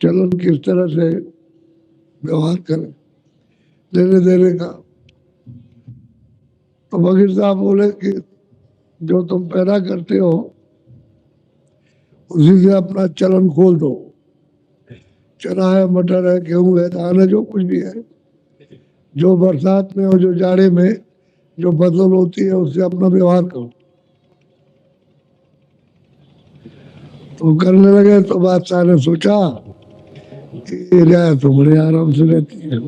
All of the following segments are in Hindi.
चलन किस तरह से व्यवहार करें लेने देने का। तो फकीर साहब बोले कि जो तुम पैदा करते हो उसी से अपना चलन खोल दो। चना है, मटर है, गेहूं है, धान है, जो कुछ भी है, जो बरसात में और जो जाड़े में जो फसल होती है उससे अपना व्यवहार करो। तो करने लगे तो बादशाह ने सोचा कि रियायत तो बड़े आराम से रहती है।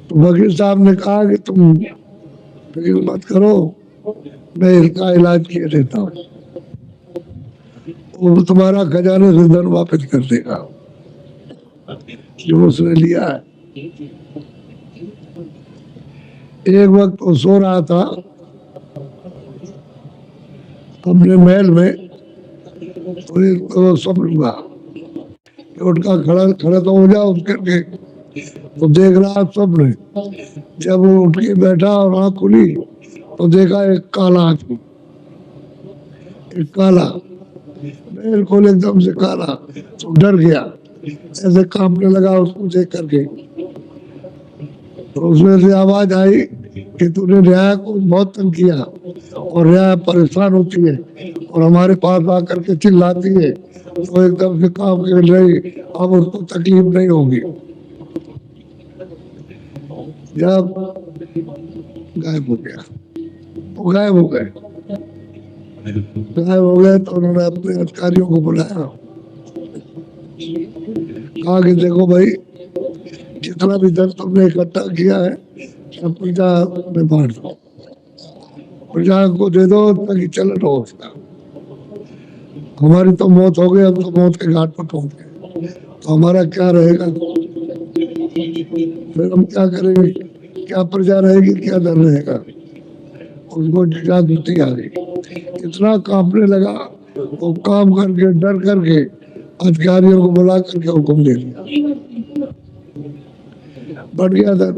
तो फकीर साहब ने कहा कि तुम फिक्र मत करो, मैं इसका इलाज किए देता हूँ, वो तुम्हारा खजाने से धन वापस कर देगा जो उसने लिया है। एक वक्त वो सो रहा था अपने महल में, तो एक स्वप्न हुआ कि उठका खड़ा खड़ा तो हो जाओ करके, तो देख रहा स्वप्न। जब वो उठ के बैठा और आँख खुली तो देखा एक काला आदमी, एक काला बिल्कुल एकदम से काला। तो डर गया, ऐसे कांपने लगा उसको देख करके। तो उसमें से आवाज आई कि तूने रियाया को बहुत तंग किया और रियाया परेशान होती है और हमारे पास आकर के चिल्लाती है, तो एकदम से कांप के रही, अब उसको तकलीफ नहीं होगी। जब गायब हो गया, वो गायब हो गए। गायब हो गए तो उन्होंने अपने अधिकारियों को बुलाया, कहा कि देखो भाई, जितना भी धन तुमने इकट्ठा किया है सब प्रजा में बांट दो, प्रजा को दे दो ताकि चलन हो उसका। हमारी तो मौत हो गई, हम तो मौत के घाट पर पहुंच गए, तो हमारा क्या रहेगा, फिर हम क्या करेंगे, क्या प्रजा रहेगी, क्या धन रहेगा। उसको जागृति आ गई, इतना कांपने लगा, वो काम करके डर करके अधिकारियों को बुला करके हुक्म दे दिया। बढ़ गया था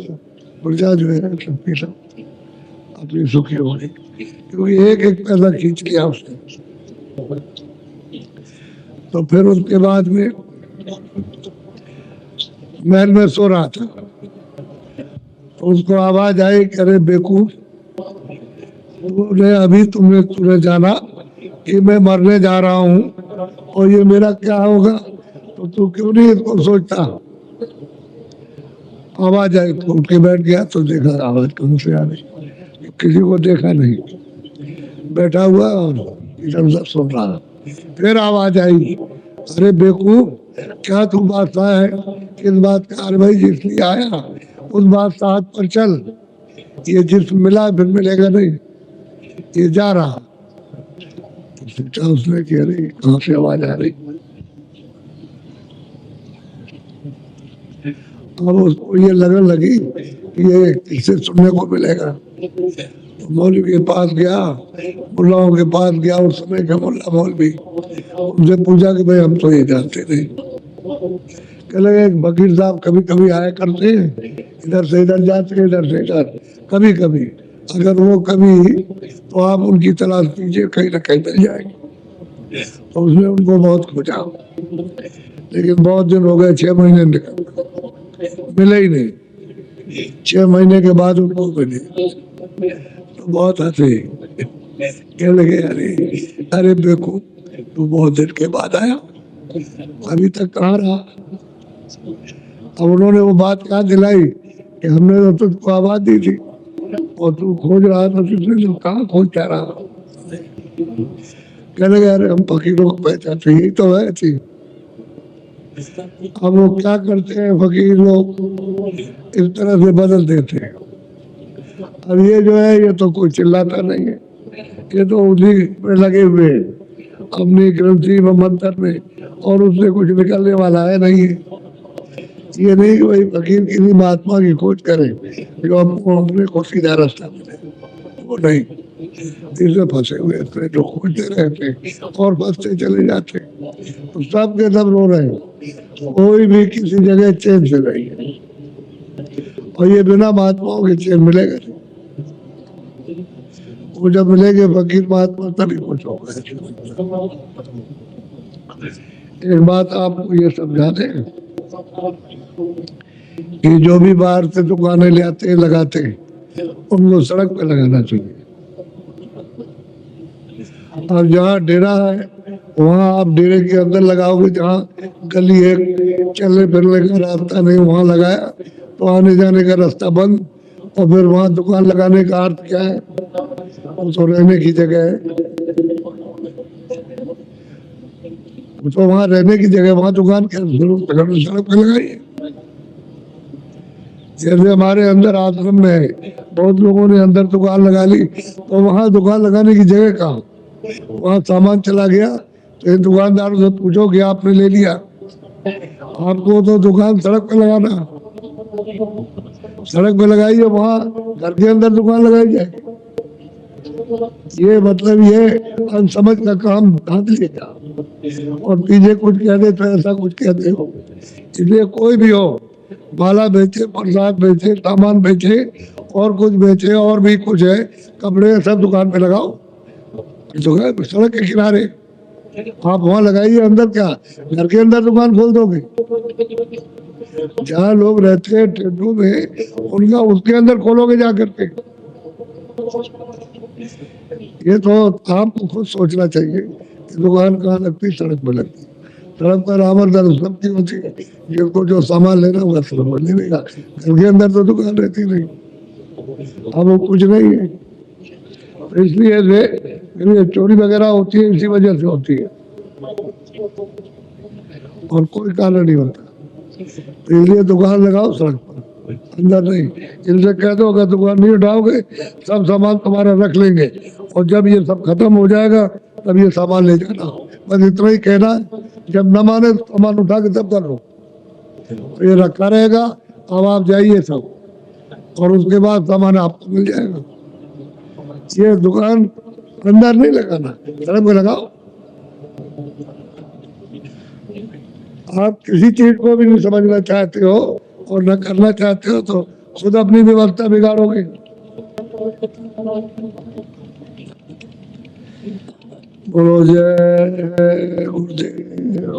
प्रजा जो है सबकी सब अपनी सुखी हो गई, क्योंकि एक एक पैसा खींच लिया उसने। तो फिर उसके बाद में महल में सो रहा था, तो उसको आवाज आई कि अरे बेवकूफ, तुमने जाना कि मैं मरने जा रहा हूँ और ये मेरा क्या होगा, तो तू क्यों नहीं इसको सोचता। आवाज आई तो उठ के बैठ गया, तो देखा आवाज कहाँ से आ रही, किसी को देखा नहीं, बैठा हुआ और इधर उधर सुन रहा। फिर आवाज आई, अरे बेवकूफ, क्या तू बादशाह है, किस बात का, अरे भाई जिसलिए आया उस बादशाह पर चल, ये जिस मिला फिर मिलेगा नहीं, ये जा रहा। सोचा उसने कि अरे कहाँ से आवाज आ रही। अब उसको ये लगने लगी कि ये किससे सुनने को मिलेगा। तो मौलवी के पास गया, मुल्लाओं के पास गया, उस समय के मुल्ला मौलवी, उनसे पूछा कि भाई हम तो ये जानते नहीं। कह लगे एक फकीर साहब कभी कभी आया करते हैं, इधर से इधर जाते, इधर से इधर, कभी कभी, अगर वो कभी तो आप उनकी तलाश कीजिए, कहीं ना कहीं मिल जाएगी। तो उसने उनको बहुत खोजा, लेकिन बहुत दिन हो गए, 6 महीने निकल मिले ही नहीं। 6 महीने के बाद उनको मिले तो बहुत हंसे, कह लगे अरे बेवकूफ, तू बहुत देर के बाद आया, अभी तक कहाँ रहा। अब उन्होंने वो बात कहाँ दिलाई कि हमने तो तुझको आवाज दी थी और तू खोज रहा था, तुझने तो कहाँ खोजता रहा। कह लगे अरे हम फकीरों को पहचानते, यही तो है थी। अब वो क्या करते हैं फकीर लोग, इस तरह से बदल देते हैं। अब ये जो है ये तो कोई चिल्लाता नहीं है, ये तो उसी में लगे हुए हैं अपनी ग्रंथि में, मंत्र में, और उससे कुछ निकलने वाला है नहीं है। ये नहीं कि भाई फकीर किसी महात्मा की खोज करे जो हमको अपने को सीधा रास्ता मिले, वो नहीं, इसमें फंसे हुए थे जो खोजते रहते और फंसते चले जाते। तो सब के सब रो रहे हैं, कोई भी किसी जगह चैन से नहीं है, और ये बिना महात्माओं के चैन मिलेगा नहीं। वो जब मिलेंगे फकीर महात्मा तभी कुछ होगा। एक बात आपको ये समझा दें कि जो भी बाहर से दुकानें ले आते लगाते उनको सड़क पे लगाना चाहिए। और जहाँ डेरा है वहाँ आप डेरे के अंदर लगाओगे, जहाँ गली है चलने फिरने का रास्ता नहीं वहाँ लगाया तो आने जाने का रास्ता बंद। और फिर वहाँ दुकान लगाने का अर्थ क्या है? वो तो रहने की जगह है, तो वहाँ रहने की जगह, वहाँ दुकान क्या सड़क पे लगाइए। जैसे हमारे अंदर आश्रम में बहुत लोगों ने अंदर दुकान लगा ली तो वहाँ दुकान लगाने की जगह कहाँ? वहाँ सामान चला गया तो इन दुकानदारों से पूछो कि आपने ले लिया? आपको तो दुकान सड़क पे लगाना, सड़क पे लगाइए, वहाँ घर के अंदर दुकान लगाई जाए। ये मतलब ये अनसमझ का काम धांधली का, और पीछे कुछ कहते तो ऐसा कुछ कहते हो। इसलिए कोई भी हो, माला बेचे, प्रसाद बेचे, सामान बेचे और कुछ बेचे और भी कुछ है, कपड़े सब दुकान पे लगाओ। दुकान सड़क के किनारे आप वहाँ लगाइए। अंदर क्या घर के अंदर दुकान खोल दोगे? जहाँ लोग रहते हैं टेंटों में उनका उसके अंदर खोलोगे जा करके? ये तो आपको खुद सोचना चाहिए कि दुकान कहाँ लगती, सड़क पर लगती। सड़क पर आमदन सबकी होती है, जिसको जो सामान लेना होगा सड़क पर ले लेगा। घर के अंदर तो दुकान रहती नहीं, अब वो कुछ नहीं है। तो इसलिए से चोरी वगैरह होती है, इसी वजह से होती है और कोई कारण नहीं होता। तो इसलिए दुकान लगाओ सड़क पर, अंदर नहीं। इनसे कह दो अगर दुकान नहीं उठाओगे सब सामान तुम्हारा रख लेंगे और जब ये सब खत्म हो जाएगा तब ये सामान ले जाना। बस इतना ही कहना है। जब न माने सामान उठा के तब कर लो, तो ये रखा रहेगा। अब आप जाइए सब और उसके बाद सामान आपको मिल जाएगा। ये दुकान अंदर नहीं लगाना, सड़क पे लगाओ। आप किसी चीज को भी नहीं समझना चाहते हो और न करना चाहते हो तो खुद अपनी व्यवस्था बिगाड़ोगे। बोलो जय गुरुदेव।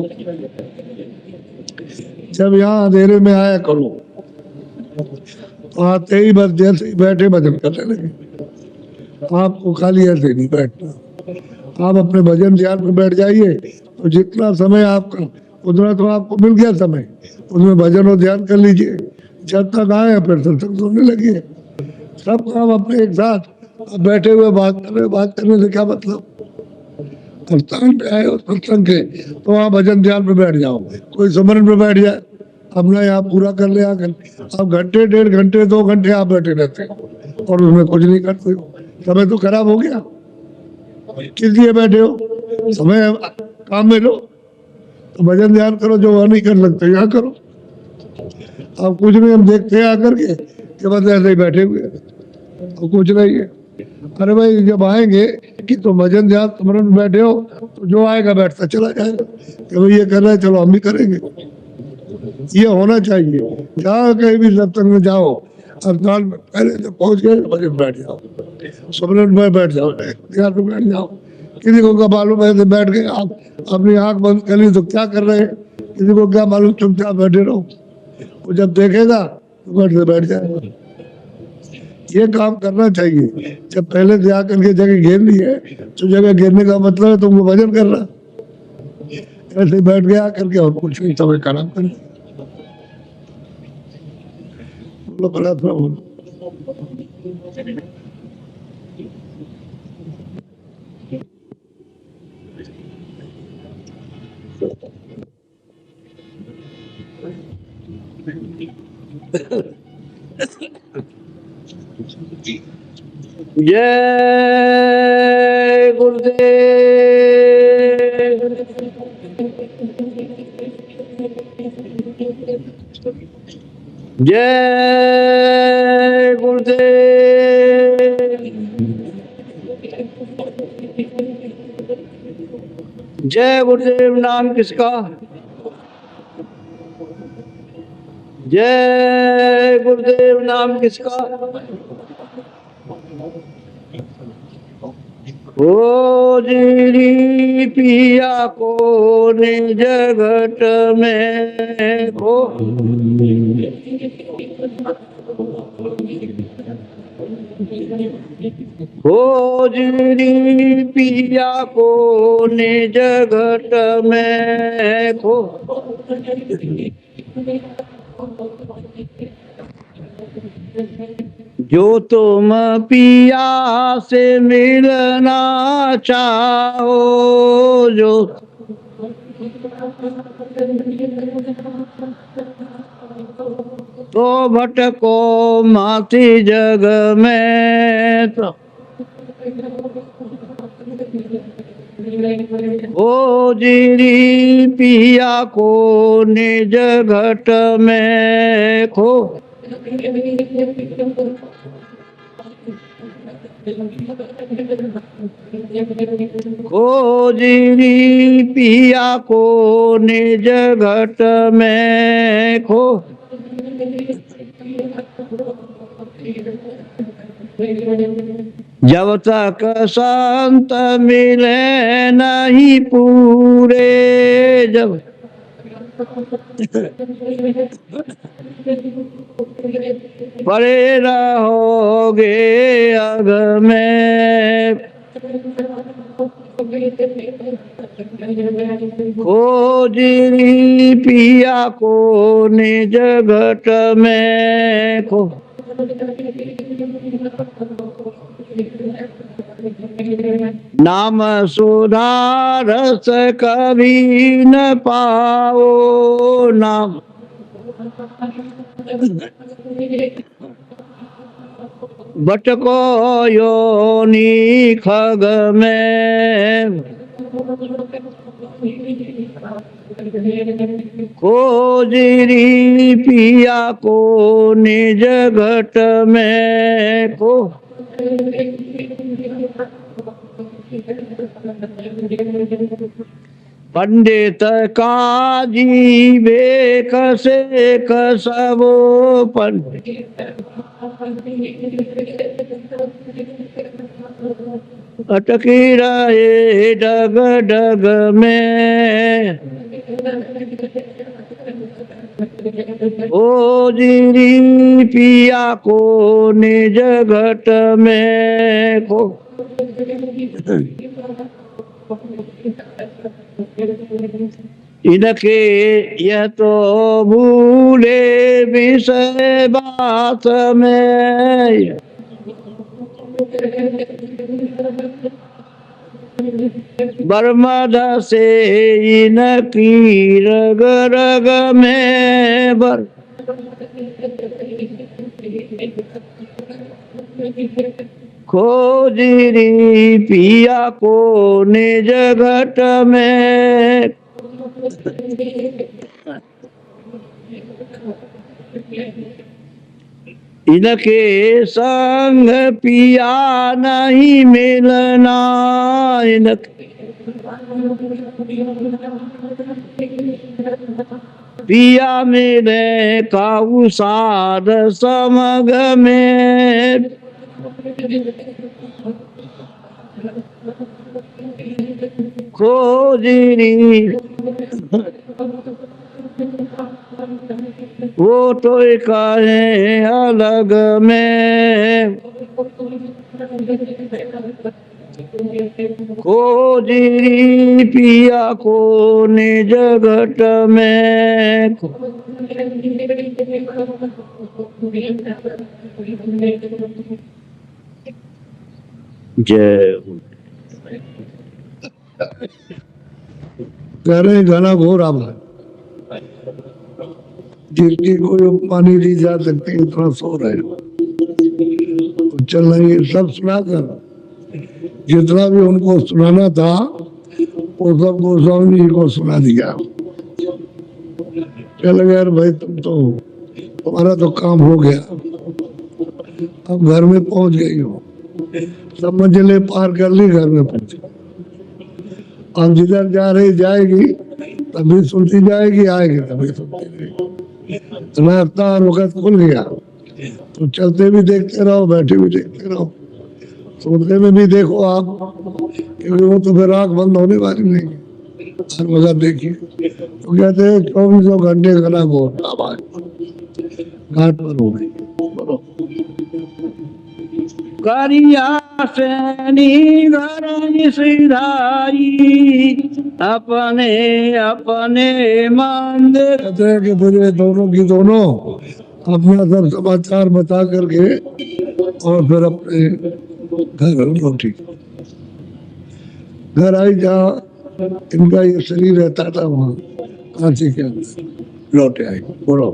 जब यहाँ अंधेरे में आया करो तो आते ही बस जैसे ही बैठे भजन करने लगे। आपको खाली ऐसे नहीं बैठना, आप अपने भजन ध्यान में बैठ जाइए तो जितना समय आपका उतना तो आपको मिल गया समय, उसमें भजन और ध्यान कर लीजिए। जब तक आए फिर सत्संग सुनने लगिए। सब काम अपने एक साथ अब बैठे हुए बात करने से क्या मतलब? स्थान पे आए हो सत्संग के तो वहाँ भजन ध्यान में बैठ जाओ, कोई सुमरन में बैठ जाए, अपना यहाँ पूरा कर ले आकर। अब घंटे 1.5 घंटे 2 घंटे आप बैठे रहते हो और उसमें कुछ नहीं करते हो, समय तो खराब हो गया। किस लिए बैठे हो? समय काम में लो तो भजन ध्यान करो, जो वह नहीं कर सकते यहाँ करो। अब कुछ नहीं, हम देखते हैं आकर के कि बस ऐसे ही बैठे हुए और कुछ नहीं है। अरे भाई जब आएंगे कि तो भजन ध्यान स्मरण में बैठे हो तो जो आएगा बैठता चला जाएगा कि भाई ये कर रहा है चलो हम भी करेंगे। ये होना चाहिए। जहाँ कहीं भी सत्संग में जाओ अस्पताल में पहले जब पहुंच गए भजन बैठ जाओ, स्मरण में बैठ जाओ, ध्यान में बैठ जाओ। किसी को क्या मालूम ऐसे बैठ गए आप अपनी आंख बंद कर ली तो क्या कर रहे हैं, किसी को क्या मालूम, चुपचाप बैठे रहो। वो जब देखेगा तो बैठ से बैठ जाएगा। ये काम करना चाहिए। जब पहले से आकर के जगह घेर ली है तो जगह घेरने का मतलब है तुमको भजन करना। ऐसे बैठ गया करके और कुछ नहीं, समय खराब कर बोलो बड़ा था बोलो। जय गुरुदेव। जय गुरुदेव। जय गुरुदेव नाम किसका? जय गुरुदेव नाम किसका? हो जिरी पिया को निज घट में को हो जिरी पिया को निज घट में को जो तुम पिया से मिलना चाहो जो तो भटको माती जग में तो ओ जिरी पिया को निज घट में खो जिरी पिया को निज घट में खो जब तक संत मिले नहीं पूरे जब परे रहोगे अग में जिरी पिया को निज घट में खो नाम सुधा रस कभी न पाओ नाम भटको योनि खग में जिरी पिया को निज घट में को पंडित काजी बेक से कसबो पंडित अटकी रहे डग डग में जिरी पिया को निज घट में को इनके यह तो भूले विषय बात में बर्मद से इनकी रग रग में बर जिरी पिया को निज घट में इनके संग पिया नहीं मिलना इनके पिया मिले काऊ साध समग में जिरी वो तो कहे अलग में जिरी पिया को निज घट में जय कह रहे घना घोर आम जिनकी कोई उपमा नहीं दी जा सकती इतना सो रहे तो चल रही सब सुनाकर जितना भी उनको सुनाना था वो सब गोस्वामी जी को सुना दिया। चल गया भाई तुम्हारा तो काम हो गया, अब घर में पहुंच गई हो, सब मंजिलें पार कर ली, घर में पहुंच। अब जिधर जा रही जाएगी तभी सुनती जाएगी, आएगी तभी सुनती रहेगी। रास्ता और वक्त खुल गया तो चलते भी देखते रहो, बैठे भी देखते रहो, सोचने में भी देखो आप, क्योंकि वो तो फिर आँख बंद होने वाली नहीं है। हर वक्त देखिए तो कहते हैं 24 घंटे घना घोर आवाज घाट पर हो गई। बोलो। करिया सैनी घर सिधाई अपने अपने मंदिर। कहते हैं कि फिर दोनों की दोनों अपना सब समाचार बता करके और फिर अपने घर लौटी। घर आई जहाँ इनका ये शरीर रहता था, वहाँ कांची के अंदर लौटे आई। बोलो।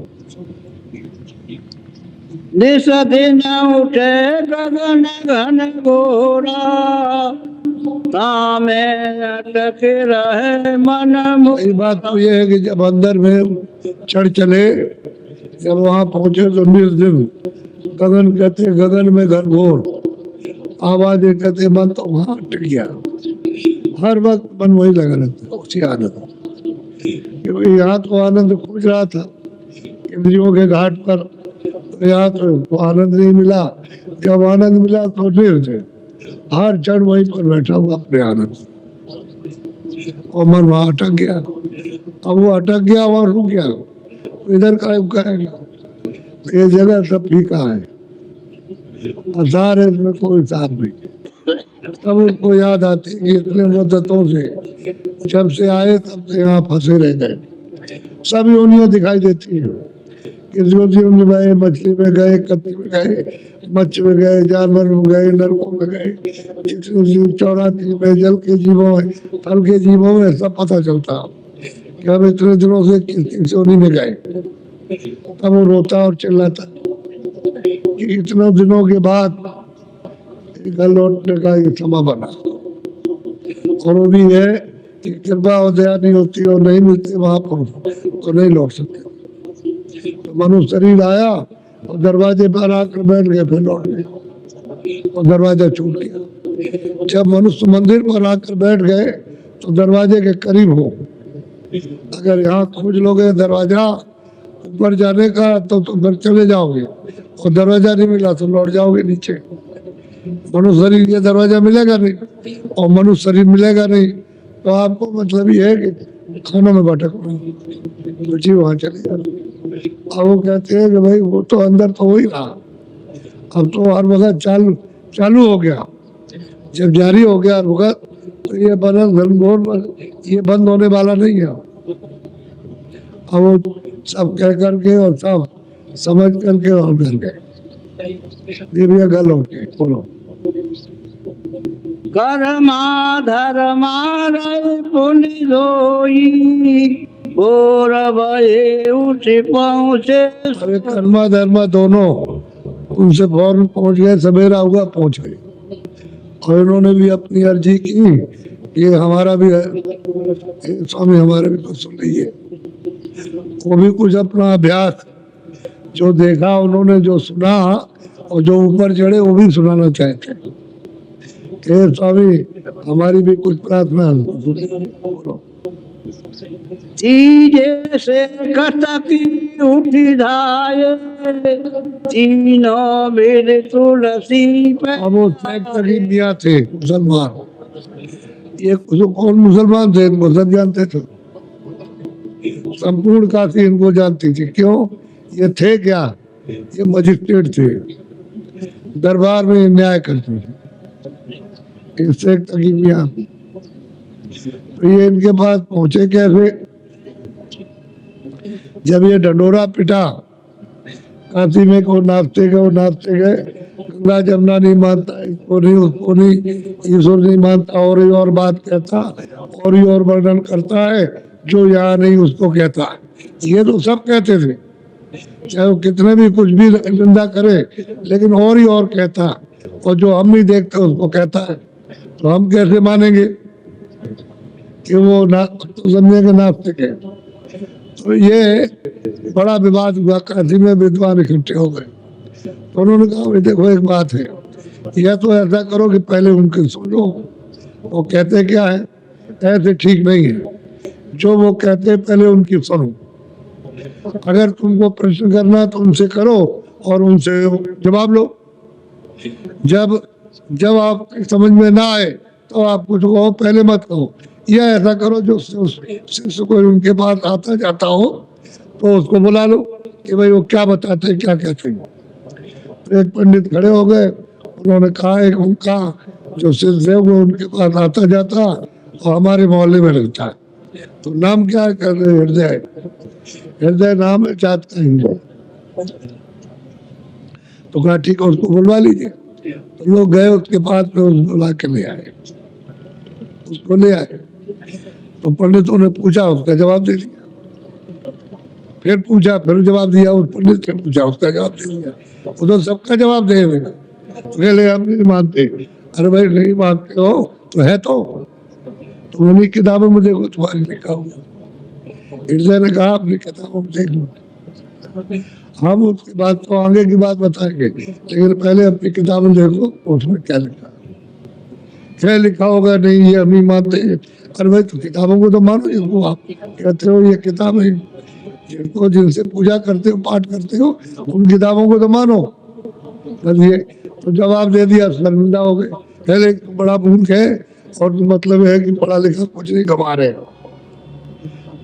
दिस दिन उठे गगन घन घोरा तामे अटक रहे मन सही बात तो ये है कि जब अंदर में चढ़ चले, जब वहां पहुंचे तो निर्दिन गगन कहते गगन में घनघोर आवाज कहते मन तो वहां अटक गया। हर वक्त मन वही लगा रहता है, उसी आनंद। क्योंकि यहाँ तो आनंद खोज रहा था इंद्रियों के घाट पर, तो यहाँ तो आनंद नहीं मिला। जब आनंद मिला तो निर्दिन हर क्षण वहीं पर बैठा हुआ अपने आनंद, और मन वहां अटक गया। अब वो अटक गया, वहां रुक गया, इधर का करेगा। ये जगह सब फीका है, आसार है, इसमें कोई साथ नहीं। तब उनको याद आती है कि इतने मुद्दतों से जब से आए तब से यहाँ फंसे रह गए। सब योनियां दिखाई देती है, किसी जीव में गए, मछली में गए, कत्ती में गए, मच्छ में गए, जानवर में गए, नरकों में गए, जितने जीव 84 में, जल के जीवों में, फल के जीवों में, सब पता चलता कि हम इतने दिनों से किस योनि में गए। तब वो रोता और चिल्लाता कि इतने दिनों के बाद घर लौटने का ये समय बना। और वो भी है कि कृपा और दया नहीं होती और नहीं मिलते महापुरुष तो नहीं लौट सकते। तो मनुष्य शरीर आया और दरवाजे पर आकर बैठ गए, फिर लौट गए और दरवाजा छूट गया। जब मनुष्य मंदिर पर आकर बैठ गए तो दरवाजे के करीब हो। अगर यहाँ खोज लोगे दरवाजा ऊपर जाने का तो फिर चले जाओगे, और दरवाजा नहीं मिला तो लौट जाओगे नीचे। मनुष्य शरीर ये दरवाजा मिलेगा नहीं, और मनुष्य शरीर मिलेगा नहीं तो आपको मतलब ये है कि खानों में भटक रुचि वहां चले जाओ। अब वो कहते हैं कि भाई वो तो अंदर तो हो ही रहा, अब तो हर वक्त चालू हो गया। जब जारी हो गया हर वक्त तो ये ये बंद होने वाला नहीं है। अब वो सब कह करके और सब समझ करके और कर गए। ये भी गल हो गई। बोलो। कर्मा धर्मा रहे पुनि धोई और भये उठ पहुँचे। अरे कर्मा धर्मा दोनों उनसे फौरन पहुंच गए, सवेरा हुआ पहुंच गए। और उन्होंने भी अपनी अर्जी की, ये हमारा भी है स्वामी, हमारा भी कुछ सुन लीजिए। वो भी कुछ अपना अभ्यास जो देखा उन्होंने, जो सुना और जो ऊपर चढ़े वो भी सुनाना चाहते हैं। स्वामी हमारी भी कुछ प्रार्थना। जैसे कतकी उठी धाये तीनों बेर तुलसी पे। अब वो मियाँ थे मुसलमान, ये कौन मुसलमान थे इनको सब जानते थे, संपूर्ण काशी इनको जानती थी। क्यों? ये थे क्या? ये मजिस्ट्रेट थे, दरबार में न्याय करते थे। इससे मियाँ तो ये इनके पास पहुंचे कैसे? जब ये ढंडोरा पिटा काशी में, को नाचते गए, गंगा जमुना नहीं मानता, इसको नहीं, उसको नहीं, ईश्वर नहीं मानता, और बात कहता, और वर्णन करता है जो यहाँ नहीं उसको कहता है। ये तो सब कहते थे, चाहे वो कितने भी कुछ भी निंदा करे, लेकिन और कहता, और जो हम नहीं देखते उसको कहता है। तो हम कैसे मानेंगे कि वो तो समझेंगे नास्तिक है। तो ये बड़ा विवाद हुआ, काशी में विद्वान इकट्ठे हो गए। तो उन्होंने कहा देखो एक बात है, यह तो ऐसा करो कि पहले उनके सुन लो वो कहते क्या है, ऐसे ठीक नहीं है। जो वो कहते पहले उनकी सुनो। अगर तुमको प्रश्न करना तो उनसे करो और उनसे जवाब लो। जब जब आप समझ में ना आए तो आप कुछ कहो, पहले मत कहो, या ऐसा करो जो उस शिष्य को उनके पास आता जाता हो तो उसको बुला लो कि भाई वो क्या बताते हैं, क्या कहते हैं। तो एक पंडित खड़े हो गए, उन्होंने कहा एक उनका जो शिष्य है वो उनके पास आता जाता और हमारे मोहल्ले में रहता है, तो नाम क्या है? कहते हैं हृदय। हृदय नाम है जात का ही है। तो कहा ठीक है, उसको बुलवा लीजिए। तो लोग गए उसके पास में, उसको बुला के ले आए, उसको ले आए। तो पंडितों ने पूछा, उसका जवाब दे दिया, फिर पूछा, फिर जवाब दिया, उस पंडित ने पूछा, उसका जवाब दे दिया। वो तो सबका जवाब दे देगा। पहले हम नहीं मानते। अरे भाई नहीं मानते हो तो है तो उन्हीं किताबों में देखो, तुम्हारी लिखा हुआ। हृदय ने कहा अपनी किताबों में देख लो, हम उसके बाद तो आगे की बात बताएंगे, लेकिन पहले अपनी किताबें देखो उसमें क्या लिखा, क्या लिखा होगा। नहीं ये हम नहीं मानते। अरे भाई तो किताबों को तो मानो, जिसको आप कहते हो ये किताब है, जिनको जिनसे पूजा करते हो, पाठ करते हो, उन किताबों को तो मानो। बस ये तो जवाब दे दिया, शर्मिंदा हो गए। पहले बड़ा मूर्ख है और मतलब है कि पढ़ा लिखा कुछ नहीं कमा रहे।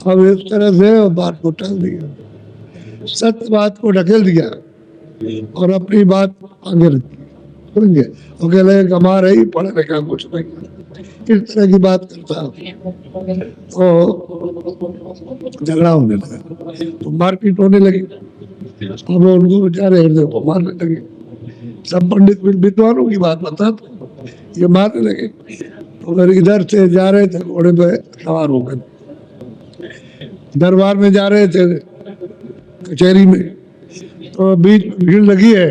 अब इस तरह से बात को टाल दिया, सत्य बात को ढकेल दिया और अपनी बात आगे रखी, समझे। और कह लगे कमा रही, पढ़ा लिखा कुछ नहीं, इस तरह की बात करता। तो झगड़ा होने लगा, तो मारपीट होने लगी। अब उनको बेचारे हृदय को मारने लगे। सब पंडित विद्वानों की बात बताते, ये मारने लगे। तो फिर इधर से जा रहे थे, घोड़े पे सवार होकर दरबार में जा रहे थे, कचहरी में, तो बीच में भीड़ लगी है,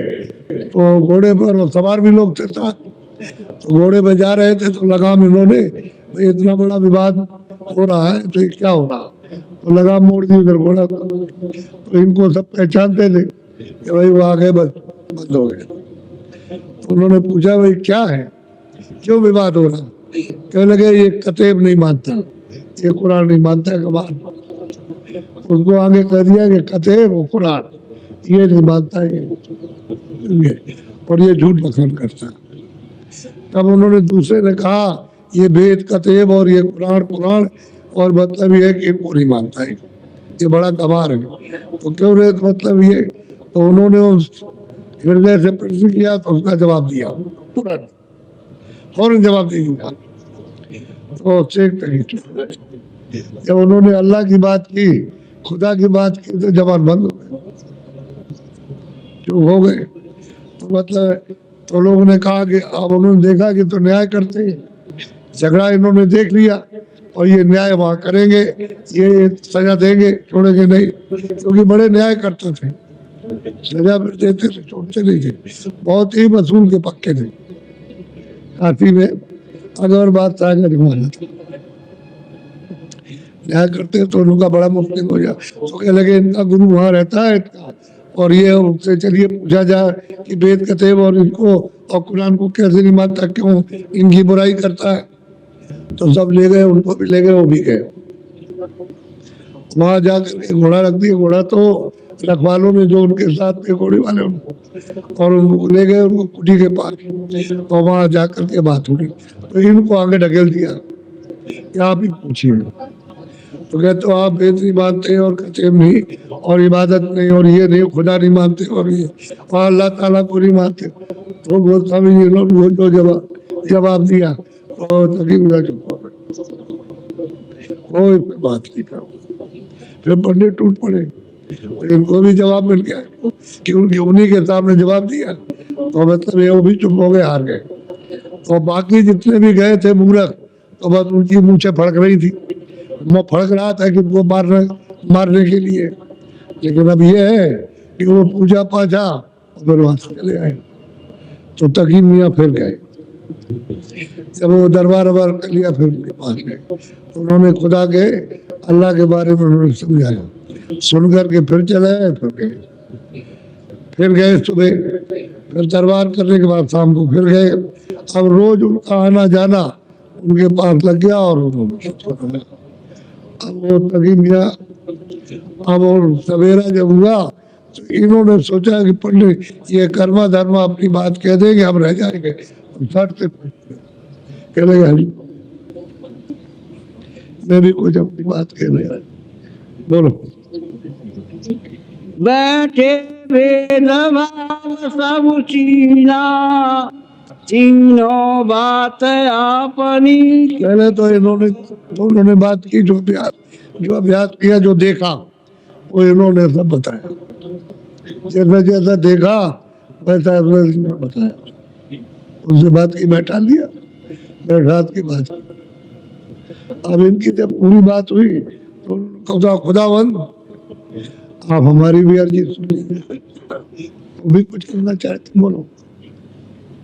तो घोड़े पर सवार भी लोग थे साथ। तो घोड़े पे जा रहे थे तो लगाम इन्होंने, भाई इतना बड़ा विवाद हो रहा है तो ये क्या हो रहा, तो लगाम मोड़ दी उधर घोड़ा। तो इनको सब पहचानते थे कि भाई वो आगे बंद हो गए। तो उन्होंने पूछा भाई क्या है, क्यों विवाद हो रहा? कहने लगे ये कतेब नहीं मानता, ये कुरान नहीं मानता है, कमाल। उसको आगे कह दिया कि कतेब और कुरान ये नहीं मानता है, और ये झूठ बखान करता है। तब उन्होंने दूसरे ने कहा ये वेद कतेब और ये कुरान कुरान, और मतलब ये है कि इनको नहीं मानता है, ये बड़ा कमाल है। तो क्यों रे, मतलब ये। तो उन्होंने उस हृदय से प्रश्न किया तो उसका जवाब दिया तुरंत, फौरन जवाब दे दिया। तो जब उन्होंने अल्लाह की बात की, खुदा की बात की, तो जबान बंद हो गए, चुप हो गए। तो मतलब तो लोगों ने कहा कि अब उन्होंने देखा कि तो न्याय करते हैं, झगड़ा इन्होंने देख लिया और ये न्याय वहाँ करेंगे, ये सजा देंगे, छोड़ेंगे नहीं, क्योंकि बड़े न्याय करते थे, सजा फिर देते थे, छोड़ते नहीं थे, बहुत ही वसूल के पक्के थे। काफी में अगर बात सागर न्याय करते तो उनका बड़ा मुश्किल हो जाए। तो कह लगे इनका गुरु वहाँ रहता है इनका, और ये उनसे चलिए पूछा जाए कि वेद कतेब और इनको और कुरान को कैसे नहीं मानता, क्यों इनकी बुराई करता है। तो सब ले गए, उनको भी ले गए, वो भी गए। वहां जाकर घोड़ा रख दिया, घोड़ा तो रखवालों ने जो उनके साथ थे घोड़े वाले उनको, और उनको ले गए उनको कुटी के पास, और वहां जाकर के बात हुई। तो इनको आगे ढकेल दिया कि आप ही पूछिए। तो कहते तो आप वेद नहीं मानते और कतेब नहीं और इबादत नहीं और ये नहीं, खुदा नहीं मानते और ये और अल्लाह ताला को नहीं मानते। तो बोलता भी वो जो जवाब दिया तो तकरीबन चुप हो गए, कोई बात नहीं करो। फिर पंडित टूट पड़े, इनको भी जवाब मिल गया कि उन्हीं के सामने जवाब दिया, तो मतलब ये वो भी चुप हो गए, हार गए। तो बाकी जितने भी गए थे मूर्ख, तो बस उनकी मूछें फड़क रही थी, वो फड़क रहा था कि वो मारने के लिए। लेकिन अब ये है कि वो पूजा पाछा फिर वहां से चले आए। तो तकी मियाँ फिर गए, जब वो दरबार वबार कर लिया फिर उनके पास गए, तो उन्होंने खुदा के अल्लाह के बारे में उन्होंने समझाया, सुन करके फिर चले आए, फिर गए सुबह, फिर दरबार करने के बाद शाम को फिर गए। अब रोज उनका आना जाना उनके पास लग गया और उन्होंने अब वो तकी मियाँ, अब और सवेरा जब हुआ तो इन्होंने सोचा कि पंडित ये कर्मा धर्मा अपनी बात कह देंगे, हम रह जाएंगे। सर से कहने लगे हरी मैं भी कुछ अपनी बात कहने लगा। बोलो। बैठे भेदभाव सब चीना, तीनों बात आपनी। पहले तो इन्होंने बात की जो अभ्यास किया, जो देखा वो इन्होंने सब बताया। जैसा जैसा देखा वैसा वैसा बताया। उससे बात की बैठा लिया, बैठा की बात की। अब इनकी जब पूरी बात हुई तो खुदावंद आप हमारी भी अर्जी सुनिए, वो भी कुछ करना चाहते, बोलो।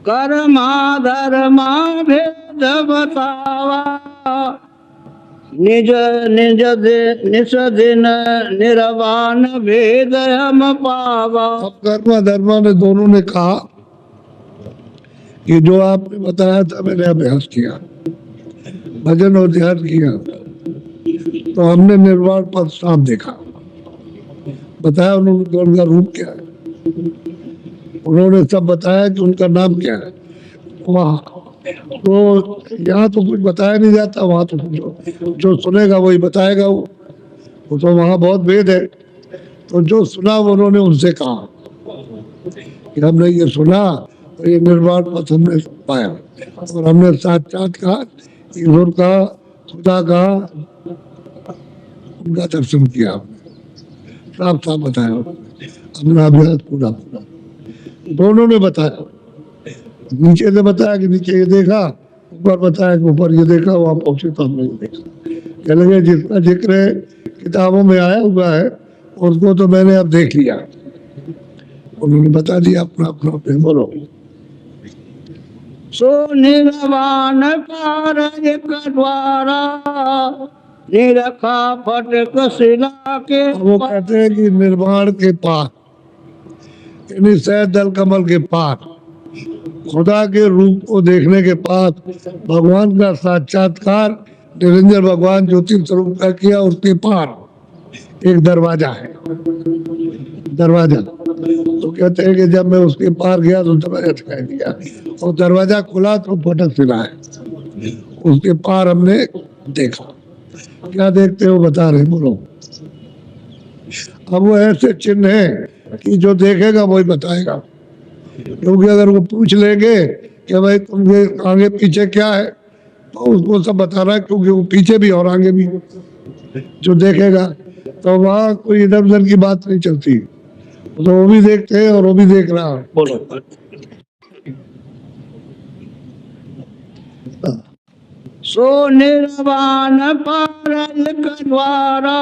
कर्मा धर्मा भेद बतावा, निज निज निज दिन निर्वाण भेद हम पावा। अब कर्मा धर्मा ने दोनों ने कहा कि जो आपने बताया था मैंने अभ्यास किया, भजन और ध्यान किया, तो हमने निर्वाण पद साफ देखा। बताया उन्होंने उनका रूप क्या है, उन्होंने सब बताया कि उनका नाम क्या है। वहाँ तो यहाँ तो कुछ बताया नहीं जाता, वहाँ तो जो सुनेगा वही बताएगा। वो तो वहाँ बहुत भेद है। तो जो सुना वो उन्होंने उनसे कहा कि हमने ये सुना और ये निर्वाण पथ हमने पाया और हमने साक्षात्कार ईश्वर का, खुदा का, उनका दर्शन किया। साफ साफ बताया अपना अभ्यास पूरा पूरा। दोनों ने बताया, नीचे से बताया कि नीचे ये देखा, ऊपर बताया कि ऊपर ये देखा, वहां पहुंचे तो हमने ये देखा। कह लगे जितना जिक्र किताबों में आया हुआ है उसको तो मैंने अब देख लिया। उन्होंने बता दिया अपना अपना अपने। बोलो। सो निर्वाण पार एक द्वारा, निरखा फटक शिला के। वो कहते हैं कि निर्वाण के पार, यानी सैद दल कमल के पार, खुदा के रूप को देखने के बाद भगवान का साक्षात्कार निरंजन भगवान ज्योति स्वरूप का किया, उसके पार एक दरवाजा है। दरवाजा तो कहते हैं कि जब मैं उसके पार गया तो दरवाजा दिखाई दिया और दरवाजा खुला तो फटक सिला है। उसके पार हमने देखा। क्या देखते हो बता रहे, बोलो। अब वो ऐसे चिन्ह है कि जो देखेगा वही बताएगा, क्योंकि अगर वो पूछ लेंगे कि भाई तुमके आगे पीछे क्या है तो उसको सब बताना है, क्योंकि वो पीछे भी और आगे भी जो देखेगा। तो वहाँ कोई इधर उधर की बात नहीं चलती, तो वो भी देखते हैं और वो भी देख रहा है। बोलो। सो निर्वाण पार एक द्वारा,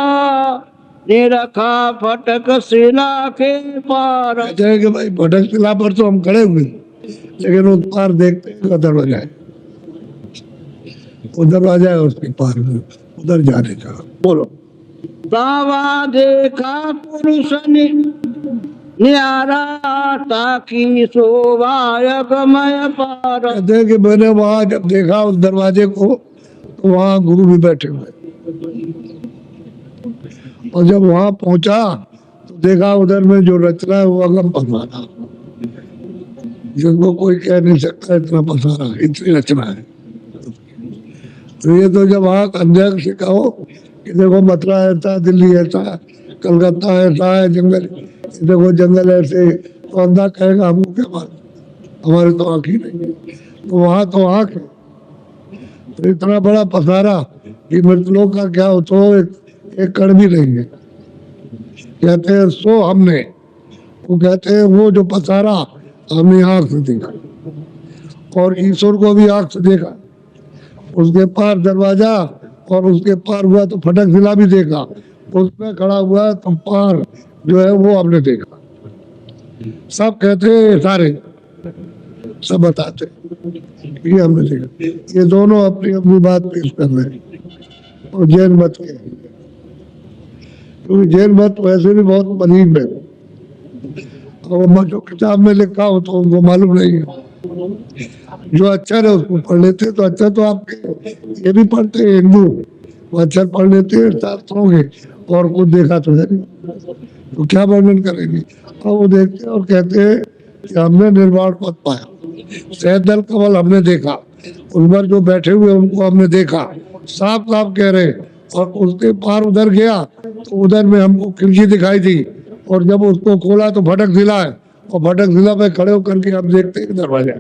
निरखा फटक शिला के पार। कहते हैं कि भाई भटक शिला पर तो हम खड़े हुए, लेकिन उस पार देखते हैं का दरवाजा है, वो दरवाजा है उसके पार में, उधर जाने का। बोलो। दावा देखा पुरुष न्यारा, ताकि शोभा गमय पार। कहते हैं कि मैंने वहां जब देखा उस दरवाजे को तो वहां गुरु भी बैठे हुए, और जब वहां पहुंचा तो देखा उधर में जो रचना है वो अगम पसारा, जिसको कोई कह नहीं सकता इतना पसारा, इतनी रचना है। तो ये तो जब आँख अंधे से कहो कि देखो मथुरा ऐसा, दिल्ली ऐसा, कलकत्ता ऐसा है, जंगल देखो जंगल ऐसे, तो अंधा कहेगा हमको क्या मालूम, हमारे तो आँख ही नहीं है। तो वहाँ तो आँख है। तो इतना बड़ा पसारा कि मृत लोग का क्या हो तो एक कण भी नहीं है। कहते हैं सो हमने, वो कहते हैं वो जो पसारा हमने आँख से देखा, और ईश्वर को भी आँख से देखा। उसके पार दरवाजा और उसके पार हुआ तो फटक शिला भी देखा, उसमें खड़ा हुआ तो पार जो है वो हमने देखा। सब कहते हैं, सारे सब बताते ये हमने देखा। ये दोनों अपनी अपनी बात पेश कर रहे हैं और जैन मत के, क्योंकि जैन मत वैसे भी बहुत मरीब है, और जो किताब में लिखा हो तो उनको मालूम नहीं है। जो अक्षर है उसको पढ़ लेते, तो अक्षर तो आपके ये भी पढ़ते हैं हिंदू, वो अक्षर पढ़ लेते हैं शास्त्रों के, और कुछ देखा तो है नहीं, तो क्या वर्णन करेंगे। अब वो देखते हैं और कहते हैं कि हमने निर्वाण पद पाया। सहदल कमल हमने देखा, उस पर जो बैठे हुए उनको हमने देखा, साफ साफ कह रहे। और उसके पार उधर गया तो उधर में हमको खिड़की दिखाई दी, और जब उसको खोला तो भटक जिला है, और भटक जिला पे खड़े होकर के हम देखते हैं दरवाजा।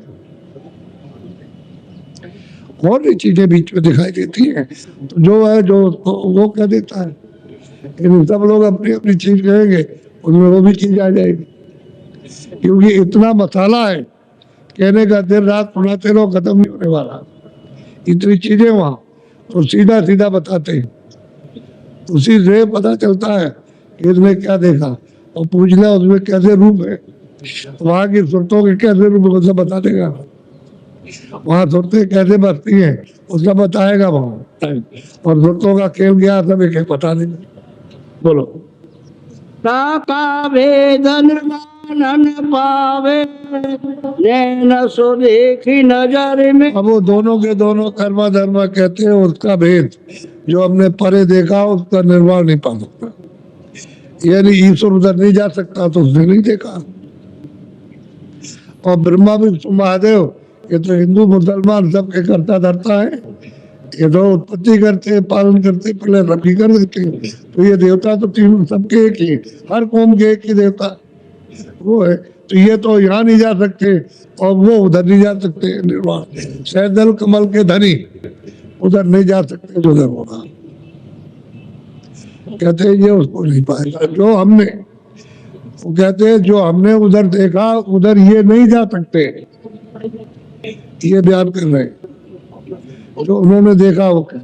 और भी चीजें बीच में दिखाई देती हैं, तो जो है जो वो कह देता है, लेकिन सब लोग अपनी अपनी चीज कहेंगे, उनमें वो भी चीज आ जाएगी, क्योंकि इतना मसाला है कहने का, देर रात सुनाते रहो खत्म नहीं होने वाला, इतनी चीजें वहां। तो सीधा सीधा बताते हैं, उसी से पता चलता है कि इसने क्या देखा, और पूछना उसमें कैसे रूप है, वहां की सुरतों के कैसे रूप है सब बता देगा, वहां सुरतें कैसे बसती हैं उसका बताएगा वहां, और सुरतों का खेल गया सब एक बता देगा। बोलो। ताका वेदन मानन पावे, नैन सो देखी नजर में। अब वो दोनों के दोनों कर्मा धर्मा कहते हैं, उसका भेद जो हमने परे देखा उसका निर्वाण नहीं पा सकता, यानी ईश्वर उधर नहीं जा सकता तो उसने नहीं देखा। और ब्रह्मा विष्णु महादेव ये तो हिंदू मुसलमान सबके करता धरता है, ये तो उत्पत्ति करते पालन करते पहले रबी कर देते हैं। तो ये देवता तो तीनों सबके एक ही, हर कौम के एक ही देवता वो है। तो ये तो यहाँ नहीं जा सकते और वो उधर नहीं जा सकते, निर्वाण सहदल कमल के धनी उधर नहीं जा सकते जो उधर होगा, कहते हैं ये उसको नहीं पाएगा जो हमने, वो कहते हैं जो हमने उधर देखा उधर ये नहीं जा सकते, ये बयान कर रहे हैं। जो उन्होंने देखा वो क्या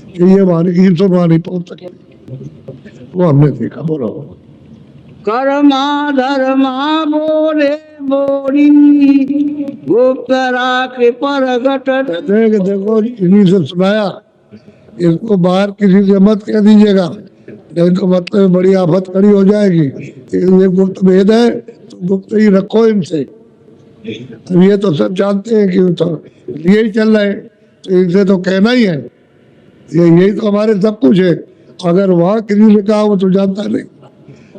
कि ये वाणी ईश्वर वाणी पहुंच सके, वो हमने देखा। बोलो। कर्मा धर्मा बोले बोरी, गुप्त राख प्रगट। कहते हैं कि देखो इन्हीं से सुनाया, इसको बाहर किसी से मत कह दीजिएगा, नहीं तो मतलब बड़ी आफत खड़ी हो जाएगी। ये गुप्त भेद है तो गुप्त ही रखो इनसे। अब ये तो सब जानते हैं कि तो लिए ही चल रहे हैं, तो इनसे तो कहना ही है, ये यही तो हमारे सब कुछ है। अगर वहाँ किसी से कहा वो तो जानता नहीं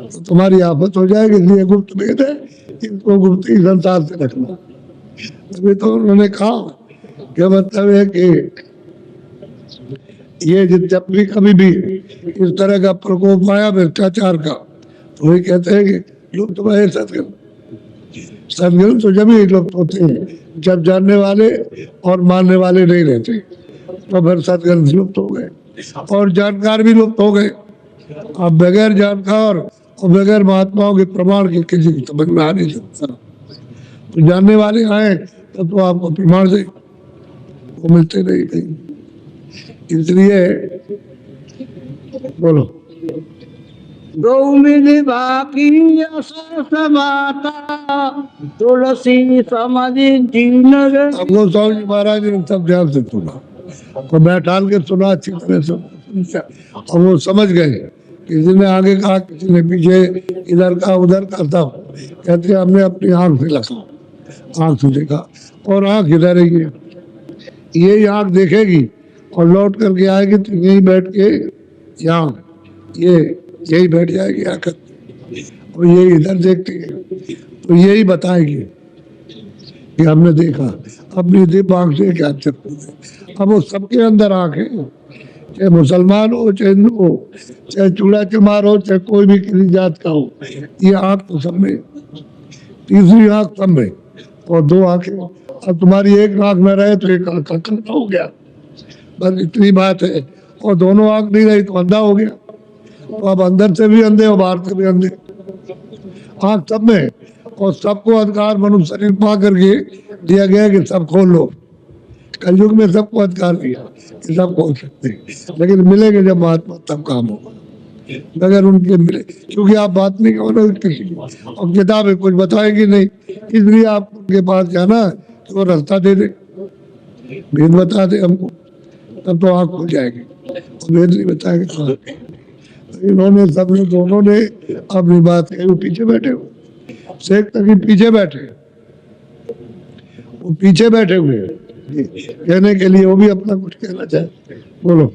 तो तुम्हारी आफत हो जाएगी, इसलिए गुप्त भेद है, इनको गुप्त ही संसार से रखना। तभी तो उन्होंने कहा कि मतलब है कि ये जब भी कभी भी इस तरह का प्रकोप आया भ्रष्टाचार का, तो वही कहते हैं कि लुप्त भये सदगुण। सदगुण तो जब ही लुप्त होते हैं जब जानने वाले और मानने वाले नहीं रहते, तो फिर सदगुण लुप्त हो गए और जानकार भी लुप्त हो गए। अब बगैर जानकार और बगैर महात्माओं के प्रमाण के किसी की समझ में आ नहीं सकता। तो जानने वाले आए तब तो आपको प्रमाण से वो मिलते नहीं कहीं, इसलिए बोलो। गौमिल बाकी असमाता, तुलसी समाधि जीन। अब गोस्वामी जी महाराज ने सब ध्यान से सुना और बैठाल के सुना अच्छी तरह से, और वो समझ गए। किसी ने आगे कहा, किसी ने पीछे, इधर का उधर का, सब कहते हमने अपनी आंख से लगा, आंख से देखा, और आंख इधर ही है, ये आंख देखेगी और लौट करके आएगी तो यही बैठ के यहाँ ये यही बैठ जाएगी आकर, और ये इधर देखती है तो यही बताएगी कि हमने देखा अपनी दिव्य आंख से क्या चक्कर है। अब वो सबके अंदर आंख है, चाहे मुसलमान हो, चाहे हिंदू हो, चाहे चूड़ा चमार हो, चाहे कोई भी किसी जात का हो, ये आंख तो सब में, तीसरी आंख सब में, और दो आंखें। अब तुम्हारी एक आंख में रहे तो एक आंख का कंधा हो गया, बस इतनी बात है। और दोनों आंख नहीं रही तो अंधा हो गया, तो अब अंदर से भी अंधे और बाहर से भी अंधे, आंख सब में। और सबको अधिकार मनुष्य शरीर पा करके दिया गया कि सब खोल लो। कलयुग में सबको अधिकार दिया कि सब खोल सकते हैं, लेकिन मिलेंगे जब महात्मा तब काम होगा, अगर उनके मिले, क्योंकि आप बात नहीं करो किसी की, और किताबें कुछ बताएंगी नहीं, इसलिए आप उनके पास जाना कि वो रास्ता दे दे, भेद बता दे हमको, तब तो आँख खुल जाएगी। और भेद नहीं बताएंगे तो इन्होंने सबने दोनों ने अपनी बात कही। वो पीछे बैठे हुए शेख तक पीछे बैठे, वो पीछे बैठे हुए कहने के लिए, वो भी अपना कुछ कहना चाहे। बोलो।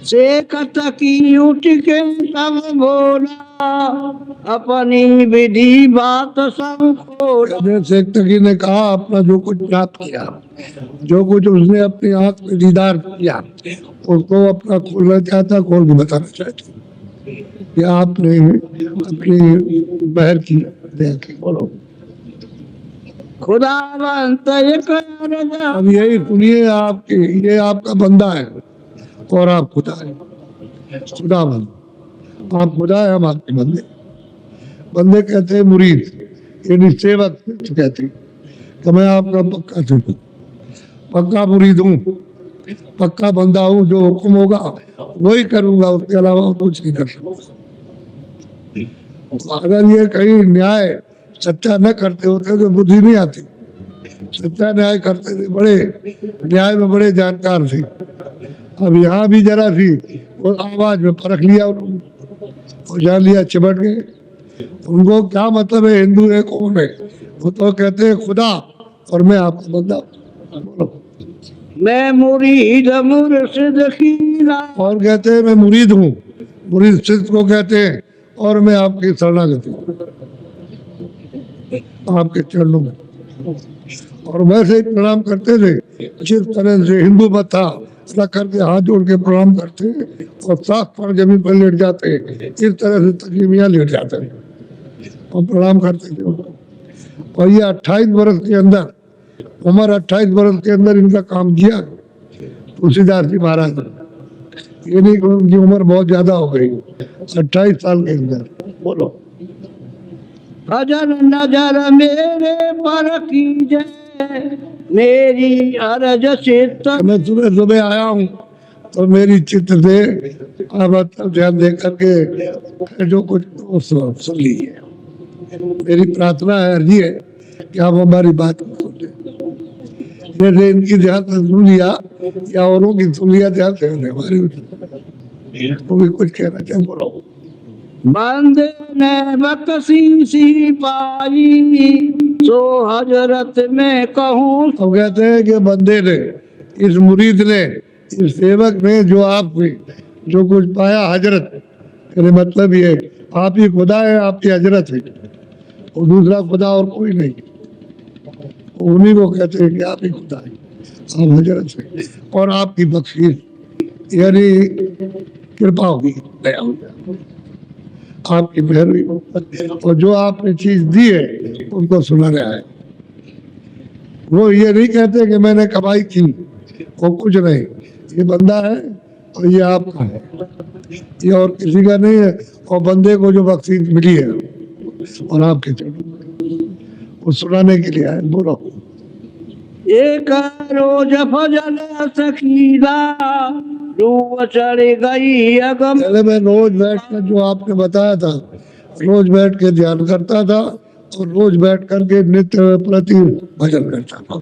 शेख तकी उठ के तब बोला, अपनी विधि बात सब खोला। कहते शेख तकी ने कहा अपना जो कुछ प्राप्त किया, जो कुछ उसने अपनी आंख में दीदार किया, उसको अपना खोलना चाहता, खोल के बताना चाहता कि आपने अपनी बहर की दया की। बोलो खुदावंत एक अर्ज। अब यही सुनिए, आपके ये आपका बंदा है और आप खुदा है। खुदावंत आप खुदा है, हम आपके बंदे। बंदे कहते हैं मुरीद, यानी सेवक कहते हैं कि मैं आपका पक्का सेवक, पक्का मुरीद हूँ, पक्का बंदा हूँ, जो हुक्म होगा वही करूंगा, उसके अलावा कुछ नहीं कर सकता। अगर ये कहीं न्याय सच्चा न करते होते तो बुद्धि नहीं आती। सच्चा न्याय करते थे, बड़े न्याय में बड़े जानकार थे। अब यहाँ भी जरा सी और आवाज में परख लिया उन्होंने और जान लिया, चिपट गए। उनको क्या मतलब है हिंदू है कौन है? वो तो कहते हैं खुदा और मैं आपका बंदा हूं। बोलो मैं मुरीद मुर्शिद की राह। और कहते हैं मैं मुरीद हूँ, मुरीद सिद्ध को कहते हैं, और मैं आपकी शरणागति हूं, आपके चरणों में। और वैसे ही प्रणाम करते थे जिस तरह से हिंदू मत था, रख करके हाथ जोड़ के प्रणाम करते और साफ पर जमीन पर लेट जाते, इस तरह से तकलीमियाँ लेट जाते और प्रणाम करते थे उनको। और ये 28 वर्ष के अंदर, उम्र 28 वर्ष के अंदर इनका काम किया तुलसीदास जी महाराज ने। ये नहीं कि उनकी उम्र बहुत ज्यादा हो गई, 28 साल के अंदर। बोलो अजर नजर मेरे पर कीजिए, मेरी अर्ज चित्त। मैं सुबह सुबह आया हूँ तो मेरी चित्त से अब ध्यान दे करके जो कुछ सुन लीजिए। मेरी प्रार्थना है, अर्जी है कि आप हमारी बात को सुन लें। जैसे इनकी ध्यान से सुन लिया या औरों की सुन लिया, ध्यान से हमारी वो भी कुछ कहना चाहे। बोलो बंदे ने बख्शीशी पाई, सो हजरत में कहूँ। अब कहते हैं कि बंदे ने, इस मुरीद ने, इस सेवक ने जो आप जो कुछ पाया हजरत, मेरे मतलब ये आप ही खुदा है, आपकी हजरत है, और दूसरा खुदा और कोई नहीं। उन्हीं को कहते हैं कि आप ही खुदा है, आप हजरत है, और आपकी बख्शीश यानी कृपा होगी, दया होगी, आपकी मेहरबानी। और जो आपने चीज दी है उनको सुना रहा है। वो ये नहीं कहते कि मैंने कमाई की, वो कुछ नहीं, ये बंदा है और ये आपका है, ये और किसी का नहीं है। और बंदे को जो बख्शीश मिली है और आपके चरणों में, वो सुनाने के लिए आए। बोलो एक रोज फजल सकीला, रूह चढ़ गई अगम। पहले मैं रोज बैठ कर, जो आपने बताया था, रोज बैठ के ध्यान करता था और रोज बैठ करके नित्य प्रति भजन करता था।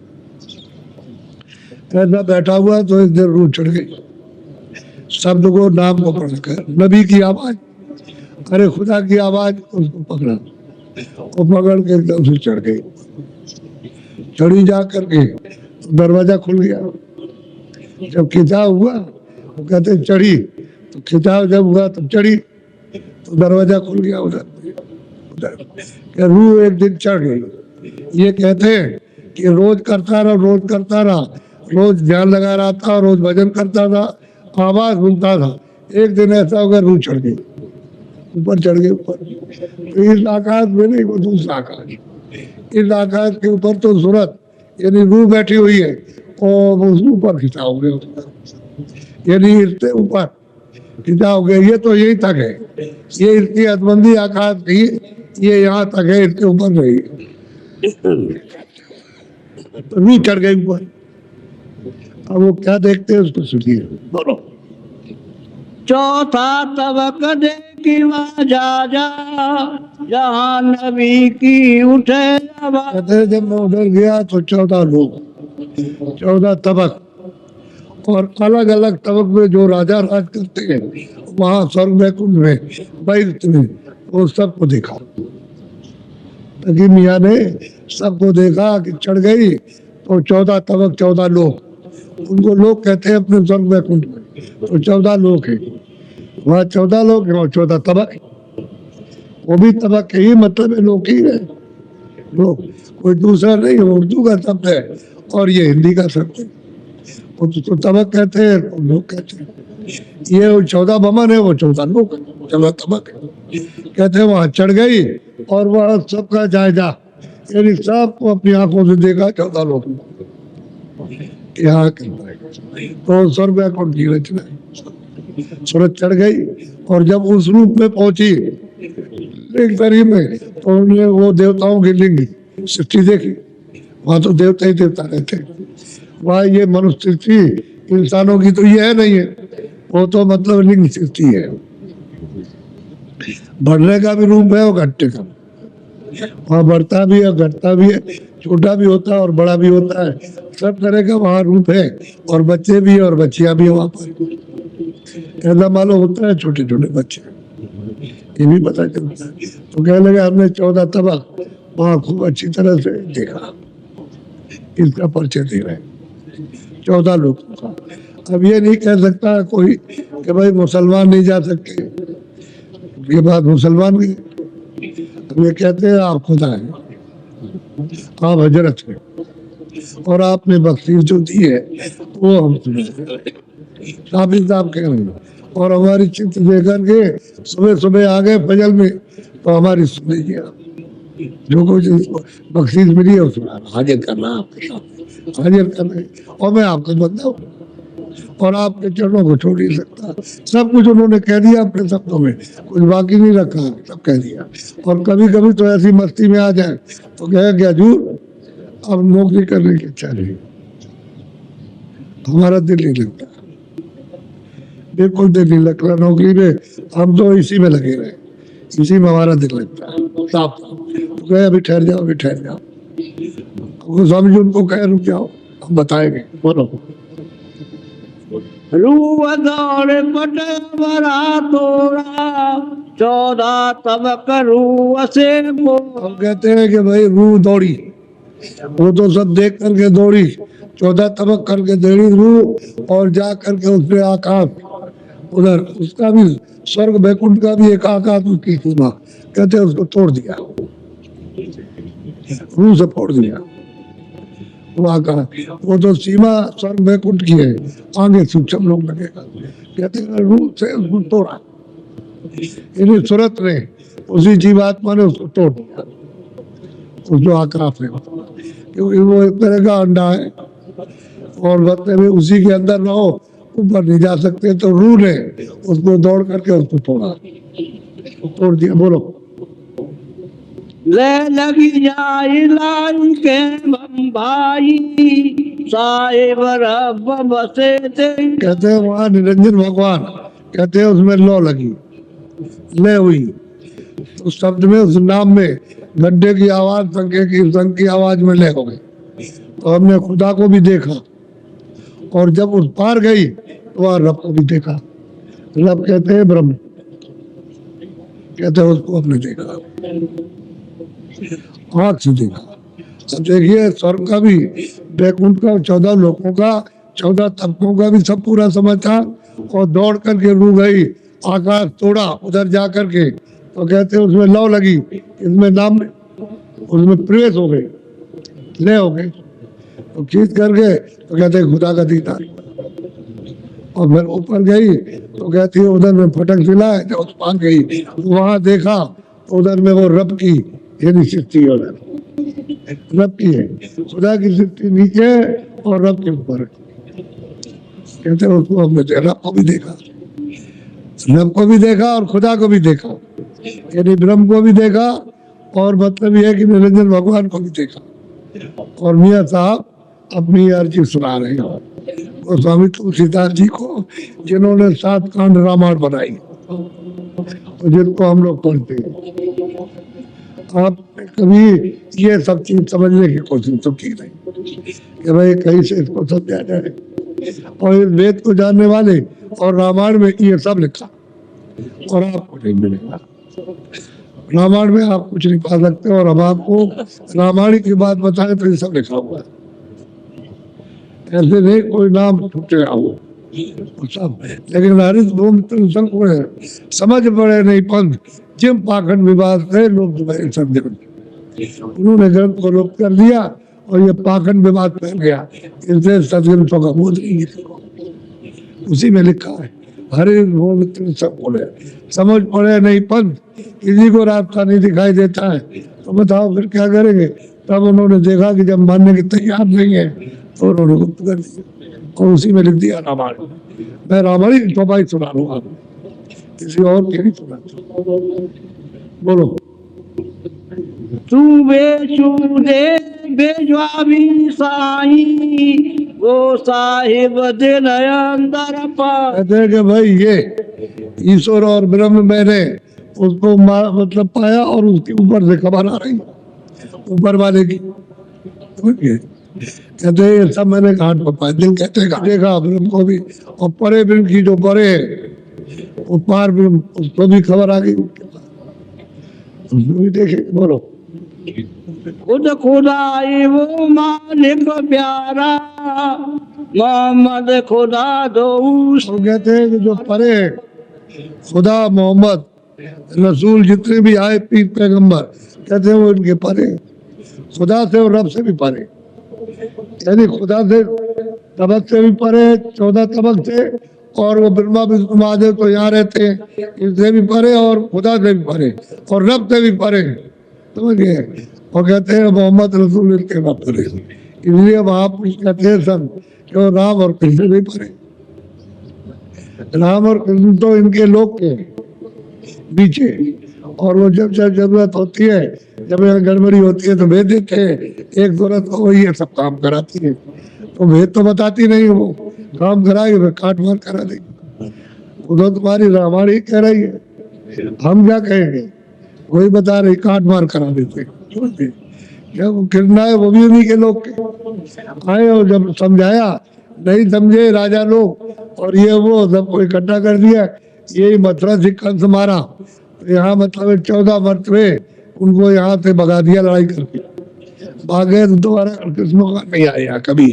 ऐसा बैठा हुआ तो इस दिन रूह चढ़ गई, शब्द को, नाम को पढ़कर, नबी की आवाज, अरे खुदा की आवाज, उसको पकड़ा, वो पकड़ के एकदम से चढ़ गई। चढ़ी जा करके दरवाजा खुल गया। जब खिंचाव हुआ, वो कहते चढ़ी, तो खिंचाव जब हुआ तब चढ़ी, तो दरवाजा खुल गया उधर उधर। रूह एक दिन चढ़ गई। ये कहते हैं कि रोज करता रहा, रोज करता रहा, रोज ध्यान लगा रहा था, रोज भजन करता था, आवाज सुनता था। एक दिन ऐसा होगा रूह चढ़ गई, ऊपर चढ़ गई ऊपर। तो इस आकाश में नहीं, वो दूसरा आकाश, इस आकाश के ऊपर तो सूरत यानी रूह बैठी हुई है और उस ऊपर खिंचा हो गया, यानी इससे ऊपर खिंचा हो गया। ये तो यही तक है, ये इसकी हदबंदी आकाश की, ये यहाँ तक है, इसके ऊपर नहीं। तो रूह चढ़ गई ऊपर। अब वो क्या देखते हैं उसको सुनिए। बोलो चौथा तबक देखी वहाँ जा, जहाँ नबी की उठे आवाज। कहते हैं जब मैं उधर गया तो 14 लोग, 14 तबक, और अलग अलग तबक में जो राजा राज करते हैं वहाँ स्वर्ग वैकुंठ में, बैठ में, वो सबको देखा। तकी मियाँ ने सबको देखा कि चढ़ गई तो 14 तबक, 14 लोग, उनको लोग कहते हैं अपने स्वर्ग वैकुंठ में, तो 14 लोग हैं वहाँ, 14 लोग हैं और 14 तबक। वो भी तबक ही मतलब है, लोग ही है, लोग, कोई दूसरा नहीं है, उर्दू का शब्द है और ये हिंदी का शब्द है। वो तो तबक कहते हैं, तो लोग कहते हैं। ये 14 बमन है, वो 14 लोग है, 14 तबक है। कहते हैं वहां चढ़ गई और वह सबका जायजा, यानी सबको अपनी आंखों से देखा 14 लोग, यहाँ तो स्वर्ग बैकुंठ की रचना है। सूरज चढ़ गई और जब उस रूप में पहुंची लिंग शरीर में, तो उन्होंने वो देवताओं की लिंग सृष्टि देखी। वहां तो देवता ही देवता रहते, वहां ये मनुष्य सृष्टि इंसानों की तो ये है नहीं है, वो तो मतलब लिंग सृष्टि है। बढ़ने का भी रूप है और घटने का, वहाँ बढ़ता भी है, घटता भी है, छोटा भी होता है और बड़ा भी होता है, सब तरह का वहाँ रूप है। और बच्चे भी है और बच्चियां भी है वहाँ पर, ऐसा मालूम होता है, छोटे छोटे बच्चे, ये भी पता चलता है। तो कहने लगे हमने 14 तबक वहाँ खूब अच्छी तरह से देखा, इसका परिचय दे रहे 14 लोगों का। अब ये नहीं कह सकता कोई कि भाई मुसलमान नहीं जा सकते, ये बात मुसलमान की, अब ये कहते हैं आप खुदा है, आप हजरत है और आपने बख्शीश जो दी है वो हम सुने, साफ साफ कह रहे हैं। और हमारी चित्त दे करके सुबह सुबह आ गए फजल में, तो हमारी सुन लीजिए आप, जो कुछ बख्शीश मिली है उसमें हाजिर करना, आपके साथ हाजिर करना, और मैं आपका बंदा हूँ और आपके चरणों को छोड़ नहीं सकता। सब कुछ उन्होंने कह दिया अपने शब्दों में, कुछ बाकी नहीं रखा, सब कह दिया। और कभी कभी तो ऐसी मस्ती में आ जाए तो कहे कि हजूर अब नौकरी करने की इच्छा नहीं, हमारा दिल नहीं लगता, बिल्कुल दिल नहीं लगता नौकरी में, हम तो इसी में लगे रहे, इसी में हमारा दिल लगता है साफ। तो कहे अभी ठहर जाओ, अभी ठहर जाओ। गोस्वामी जी उनको कहे रुक जाओ, हम बताएंगे, बोलो। रूह दौड़ पटवरा तोड़ा 14 तबक रूह से हम कहते हैं कि भाई रूह दौड़ी, वो तो सब देख करके दौड़ी, 14 तबक करके दौड़ी रूह, और जा करके उसमें आकाश, उधर उसका भी स्वर्ग बैकुंठ का भी एक आकाश उसकी सीमा, कहते हैं उसको तोड़ दिया, रूह से फोड़ दिया वहाँ का। वो तो सीमा स्वर्ग बैकुंठ की है, आगे सूक्ष्म लोग लगेगा, कहते हैं रूह से उसको तोड़ा, यानी सूरत ने उसी जीवात्मा ने उसको तोड़ दिया, उस जो आकाश है, क्योंकि वो एक तरह का अंडा है और मतलब उसी के अंदर रहो, ऊपर नहीं जा सकते, तो रूह ने उसको दौड़ करके उसको तोड़ा, तोड़ दिया। बोलो। ले लगी जाई लाई के बम्बाई साहेब रब बसे थे। कहते हैं वहां निरंजन भगवान, कहते हैं उसमें लौ लगी, ले हुई, उस शब्द में, उस नाम में गड्ढे की आवाज, पंखे की संग की आवाज में ले हो गई। तो हमने खुदा को भी देखा, और जब उस पार गई तो वहां रब को भी देखा। रब कहते हैं ब्रह्म, कहते हैं उसको हमने देखा, आंख से देखा। अब देखिए स्वर्ग का भी, बैकुंठ का, 14 लोगों का, 14 तबकों का भी सब पूरा समाचार, और दौड़ करके रू गई, आकाश तोड़ा, उधर जा करके, तो कहते हैं उसमें लौ लगी, इसमें नाम, उसमें प्रवेश हो गए, ले हो गए, तो खींच करके तो कहते हैं खुदा का दीदार। और फिर ऊपर गई तो कहती है उधर में फटक सिला है, उस पार गई तो वहां देखा, तो उधर में वो रब की यानी सृष्टि, उधर रब की है, खुदा की सृष्टि नीचे और रब के ऊपर। कहते हैं उसको हमने रब को भी देखा, रब को भी देखा और खुदा को भी देखा, यानी ब्रह्म को भी देखा, और मतलब यह है कि निरंजन भगवान को भी देखा। और मियाँ साहब अपनी अर्जी सुना रहे हैं गोस्वामी तुलसीदास जी को, जिन्होंने 7 कांड रामायण बनाई, तो जिनको हम लोग पढ़ते हैं। आप कभी ये सब चीज समझने की कोशिश तो की नहीं कि भाई कहीं से इसको समझा जाए, और इस वेद को जानने वाले और रामायण में ये सब लिखा, और आपको नहीं मिलेगा रामायण में, आप कुछ नहीं पा सकते। और हम आपको रामायण की बात बताएं तो ये सब लिखा हुआ है, ऐसे नहीं कोई नाम छूटे आओ, वो सब। लेकिन हरित भूमि तुम संकुल समझ पड़े नहीं पंथ, जिम पाखंड विवाद से लोग तुम्हारे संदेह। उन्होंने ग्रंथ को लोप कर दिया और ये पाखंड विवाद फैल गया, इसलिए सदग्रंथों का बोध नहीं है। उसी में लिखा है हरे भूमि तुम संकुल है, समझ पड़े नहीं पंथ, किसी को रास्ता नहीं दिखाई देता है, तो बताओ फिर क्या करेंगे। तब उन्होंने देखा कि जब मानने के तैयार नहीं है तो उन्होंने गुप्त कर दिया और उसी में लिख दिया रामायण। मैं रामायण की चौपाई सुना रहा हूँ, किसी और की नहीं सुना। बोलो। तू बेचूदे बेजवाबी साई, वो साहिब दिल अंदर पर। कहते हैं कि भाई ये ईश्वर और ब्रह्म मैंने उसको मतलब पाया और उसके ऊपर से खबर आ रही ऊपर वाले की। कहते हैं ये सब मैंने घाट पर पाया। दिल कहते हैं देखा ब्रह्म को भी, और परे ब्रह्म की जो परे है वो पार ब्रह्म, उसको भी खबर आ गई, उसको भी देखे। बोलो। खुद खुदाई वो मालिक प्यारा, मोहम्मद खुदा दो। वो कहते हैं कि जो परे खुदा मोहम्मद रसूल जितने भी आए पीर पैगंबर, कहते हैं वो इनके परे, खुदा से और रब से भी परे। यानी खुदा से तबक से भी परे, 14 तबक से, और वो ब्रह्मा विष्णु महादेव तो यहाँ रहते हैं, इससे भी परे और खुदा से भी परे और रब से भी परे, समझ गए। और कहते हैं मोहम्मद रसूल इनके रब परे, इसलिए महापुरुष कहते हैं सब कि राम और कृष्ण भी परे। राम और कृष्ण तो इनके लोक के पीछे, और वो जब जब जरूरत होती है, जब यहाँ गड़बड़ी होती है तो भेज देते हैं, एक जरूरत हो ये सब काम कराती है, तो भेद तो बताती नहीं, वो काम कराएगी फिर काट मार करा देगी। उधर तुम्हारी रामायण ही कह रही है, हम क्या कहेंगे, वही बता रही काट मार करा देते। क्या वो किरना है, वो भी उन्हीं के लोग के आए, और जब समझाया नहीं समझे राजा लोग, और ये वो सबको इकट्ठा कर दिया, यही मथुरा से कंस मारा, तो यहाँ मतलब 14 मरतबे उनको यहाँ से भगा दिया लड़ाई करके, भागे तो दोबारा कृष्ण का नहीं आए यहाँ कभी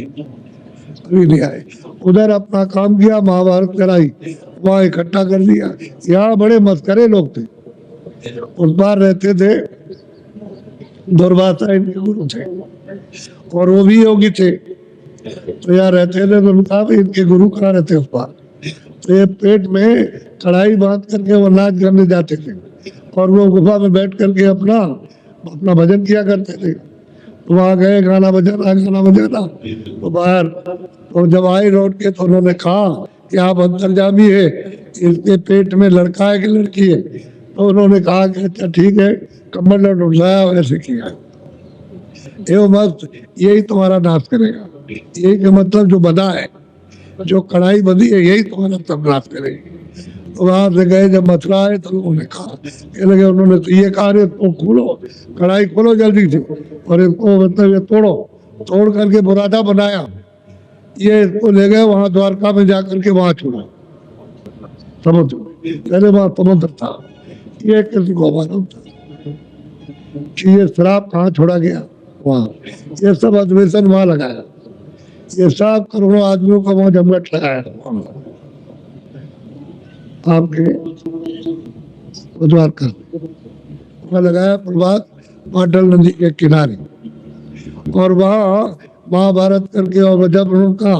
नहीं आए। उधर अपना काम किया, महाभारत कराई, वहाँ इकट्ठा कर दिया। यहाँ बड़े मस्करे लोग थे, उस बार रहते थे दुर्वासा इनके गुरु थे, और वो भी योगी थे, तो यहाँ रहते थे। तो उनका इनके गुरु कहाँ रहते उस बार, तो ये पेट में कढ़ाई बांध करके वो नाच करने जाते थे, और वो गुफा में बैठ करके अपना अपना भजन किया करते थे। तो वहाँ गए, गाना बजाना, तो बाहर तो जब आए लौट के तो उन्होंने कहा कि आप अंतर्जामी है, इसके पेट में लड़का है कि लड़की है। तो उन्होंने कहा कि अच्छा ठीक है, कमर लौट उठाया, वैसे किया। एवं मस्त यही तुम्हारा नाश करेगा, यही का मतलब जो बना है, जो कढ़ाई बंधी है, यही तुम्हारा सब नाश करेगी। तो वहां से गए, जब मथुरा आए तो उन्होंने कहा, लगे उन्होंने तो ये कहा तो खोलो, कढ़ाई खोलो जल्दी से, और इसको मतलब ये तोड़ो, तोड़ करके बुरादा बनाया, ये इसको ले गए वहां द्वारका में जाकर के वहां छोड़ा समुद्र, पहले वहां समुद्र था, ये किसी को मालूम था कि ये शराब कहाँ छोड़ा गया, वहाँ ये सब अधिवेशन वहां लगाया, ये सब करोड़ों आदमियों का वहां जमघट लगाया आपके द्वारका वहां लगाया, प्रभात पाटल नदी के किनारे, और वहाँ महाभारत करके, और जब उनका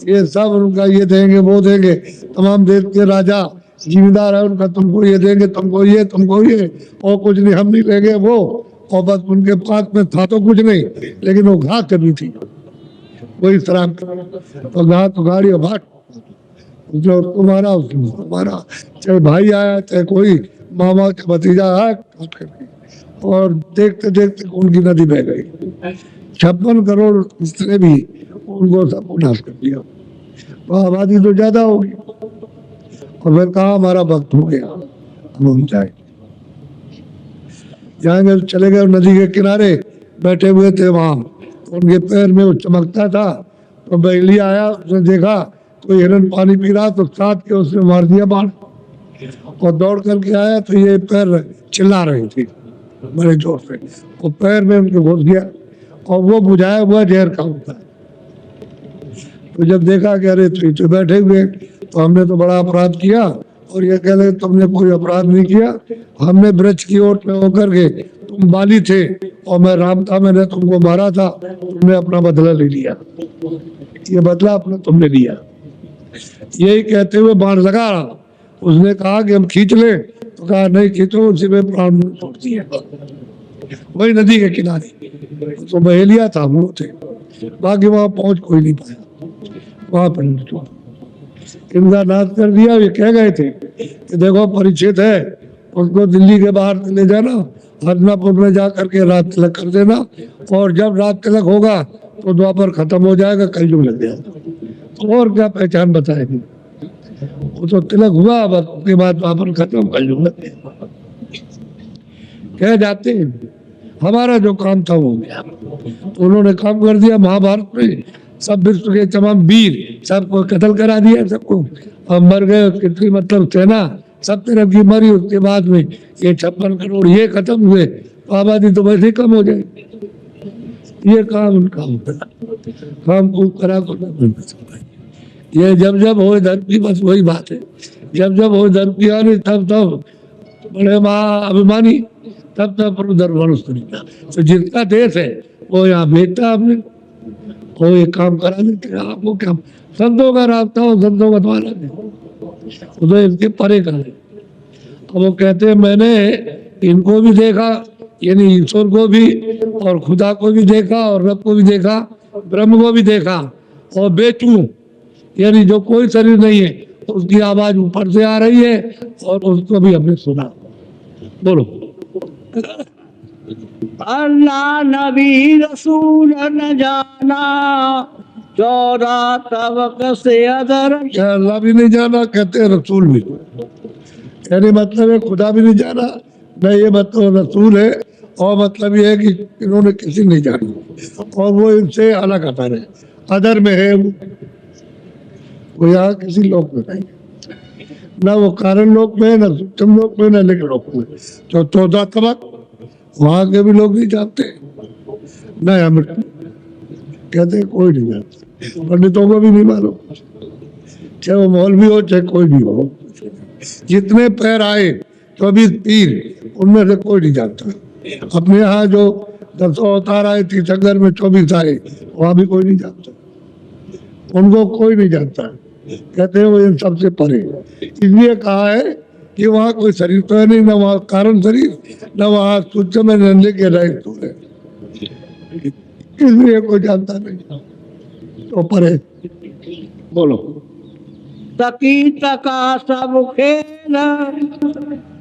ये सब उनका ये देंगे वो देंगे, तमाम देश के राजा जिम्मेदार है उनका, तुमको ये देंगे, तुमको ये, तुमको ये, और कुछ नहीं हम नहीं लेंगे वो, और बस उनके पास में था तो कुछ नहीं, लेकिन वो घात करनी थी, वही शराब, तो घात उगाड़ी और भाट, जो तुम्हारा तुम्हारा, चाहे भाई आया चाहे कोई मामा का भतीजा आया, काट करके, और देखते देखते उनकी नदी बह गई। 56 करोड़ स्त्री भी उनको सबको नाश कर दिया, तो आबादी तो ज्यादा होगी। और फिर कहा हमारा वक्त हो गया, अब हम जाए जाएंगे, चले गए नदी के किनारे, बैठे हुए थे वहां, तो उनके पैर में वो चमकता था, तो बैली आया, उसने देखा कोई हिरन पानी पी रहा, तो साथ के उसने मार दिया बाण, और दौड़ करके आया तो ये पैर चिल्ला रही थी बड़े जोर से, वो पैर में उनके घुस गया, और वो बुझाया हुआ जहर का होता है, तो जब देखा कि अरे तो बैठे हुए, तो हमने तो बड़ा अपराध किया, और ये कह रहे तुमने कोई अपराध नहीं किया, हमने ब्रज की ओट में होकर के, तुम बाली थे और मैं राम था, मैंने तुमको मारा था, तुमने अपना बदला ले लिया, ये बदला अपना तुमने लिया। यही कहते हुए बाण लगा रहा, उसने कहा कि हम खींच ले, तो कहा नहीं खींचो, उसी में प्राण छोड़ दिए। वही नदी के किनारे तो बहेलिया था वो थे, बाकी वहां पहुंच कोई नहीं पाया, वहां पर इनका नाश कर दिया। ये कह गए थे कि देखो परीक्षित है, उसको दिल्ली के बाहर ले जाना, हरनापुर में जा करके रात तिलक कर देना, और जब रात तिलक होगा तो द्वापर खत्म हो जाएगा, कलयुग लग जाएगा, तो और क्या पहचान बताएगी। वो तो तिलक हुआ, बस उसके बाद द्वापर खत्म, कलयुग लग गया। कह जाते हैं हमारा जो काम था वो हो गया, तो उन्होंने काम कर दिया। महाभारत में सब विश्व के तमाम वीर सबको कत्ल करा दिया, सबको और मर गए, कितनी मतलब सेना सब तरफ की मरी। उसके बाद में ये 56 करोड़ ये खत्म हुए, तो आबादी तो वैसे ही कम हो जाएगी। ये काम उनका होता, काम को करा को ये जब जब हो धर्म की, बस वही बात है, जब जब हो धर्म की आनी तब तब बड़े महा अभिमानी, तब तब प्रभु धर्म मनुष्य। तो जिनका देश है वो यहाँ भेजता आपने, वो ये काम करा देते हैं आपको। क्या संतों का रास्ता हो, संतों का द्वारा है, तो इनके परे का है। अब वो कहते हैं मैंने इनको भी देखा, यानी ईश्वर को भी और खुदा को भी देखा, और रब को भी देखा, ब्रह्म को भी देखा, और बेचू यानी जो कोई शरीर नहीं है, तो उसकी आवाज ऊपर से आ रही है, और उसको भी हमने सुना। बोलो अल्लाह नबी रसूल न जाना, 14 तबक से अदर। क्या अल्लाह भी नहीं जाना, कहते हैं रसूल भी, यानी मतलब है खुदा भी नहीं जाना, नहीं ये मतलब रसूल है, और मतलब ये है कि इन्होंने किसी नहीं जाना, और वो इनसे अलग आता है, अदर में है वो यहाँ किसी लोक में नहीं, ना वो कारण लोक में, ना सूक्ष्म लोक में, ना लिंग लोक में। तो 14 तबक वहां के भी लोग नहीं जानते, ना हम कहते कोई नहीं जानते, पंडितों को भी नहीं मालूम, चाहे वो मौलवी हो चाहे कोई भी हो। जितने पैर आए 24 पीर, उनमें से कोई नहीं जानता। अपने यहाँ जो 10 अवतार आए तीर्थंकर में 24 आए, वहां भी कोई नहीं जानता, उनको कोई नहीं जानता। कहते हैं वो इन सबसे परे, इसलिए कहा है कि वहाँ कोई शरीर तो है नहीं, ना वहाँ कारण शरीर, ना वहाँ सूक्ष्म में नंदे के रहित है, इसलिए कोई जानता नहीं, तो परे। बोलो तकी तका सब खेल,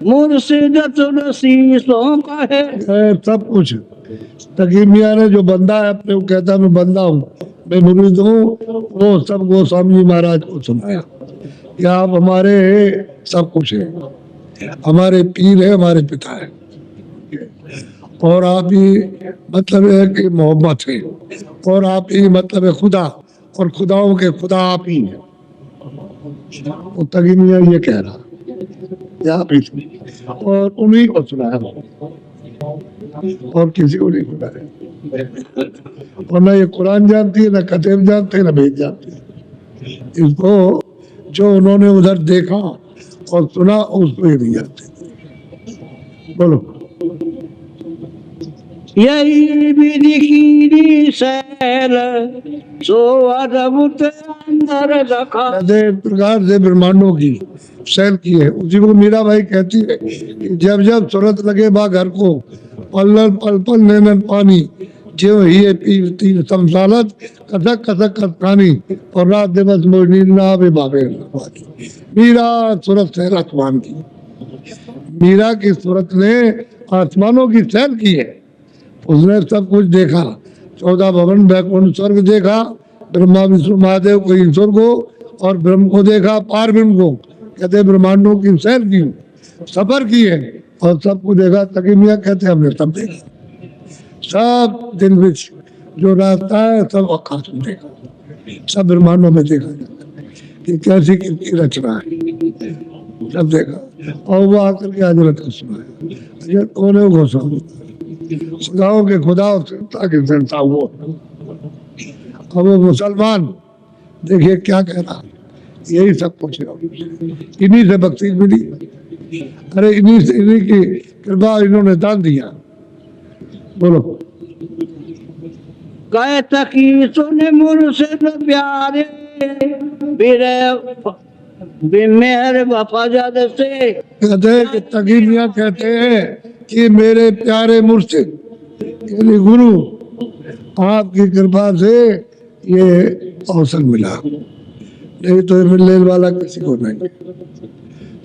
मुर्शिद तुलसी सो कहे। सब कुछ तकी मियाँ ने जो बंदा है अपने, वो कहता मैं बंदा हूँ, मैं मुरीद हूँ, वो सब गोस्वामी जी महाराज को सुनाया कि आप हमारे सब कुछ है, हमारे पीर है, हमारे पिता है, और आप ही मतलब है कि मोहम्मद है, और आप ही मतलब है खुदा, और खुदाओं के खुदा आप ही हैं। वो तकी मियाँ ये कह रहा है आप ही, और उन्हीं को सुनाया, और किसी को नहीं सुनाया। और ना ये कुरान जानती है, ना कतेब जानते हैं, ना भेद जानते हैं। इसको जो उन्होंने उधर देखा और सुना, उसको ये नहीं जानते। बोलो यही विधि की सैल, सो अद्भुत अंदर रखा। प्रकार से ब्रह्मांडों की सैल की है। उसी को मीरा भाई कहती है कि जब जब सूरत लगे बा घर को, पल पल पल नैनन पानी, जो ही पीर तीर समसालत, कसक कसक कसानी, और रात दिवस मोहिनी ना बे बाबे। मीरा सूरत सैर आसमान की, मीरा की सूरत ने आसमानों की सैर की है। उसने सब कुछ देखा, 14 भवन बैकुंठ स्वर्ग देखा, ब्रह्मा विष्णु महादेव को ईश्वर को, और ब्रह्म को देखा, पार ब्रह्म को, कहते ब्रह्मांडों की सैर की, सफर की है, और सबको देखा। तकी मियाँ कहते हमने सब देखा, सब दिन विच जो रास्ता है सब आकाश में देखा, सब ब्रह्मांडों में देखा कि कैसी किसकी रचना है, सब देखा। और वो आकर के हजरत को सुनाया, कौन है वो गोस्वामी, खुदाओं के खुदा, ताकि संता वो। अब वो मुसलमान देखिए क्या कह रहा, यही सब कुछ है, इन्हीं से बख्शी मिली। अरे इन्हीं से, इन्हीं की कृपा इन्होंने दान दिया। बोलो। कहत की सुन मुर्शिद प्यारे, बिरे बिमेहर वफाजद से। कहते हैं कि तकी मियां कहते हैं कि मेरे प्यारे मुर्शिद यानी गुरु, आपकी कृपा से ये अवसर मिला, नहीं तो ये मिलने वाला किसी को नहीं।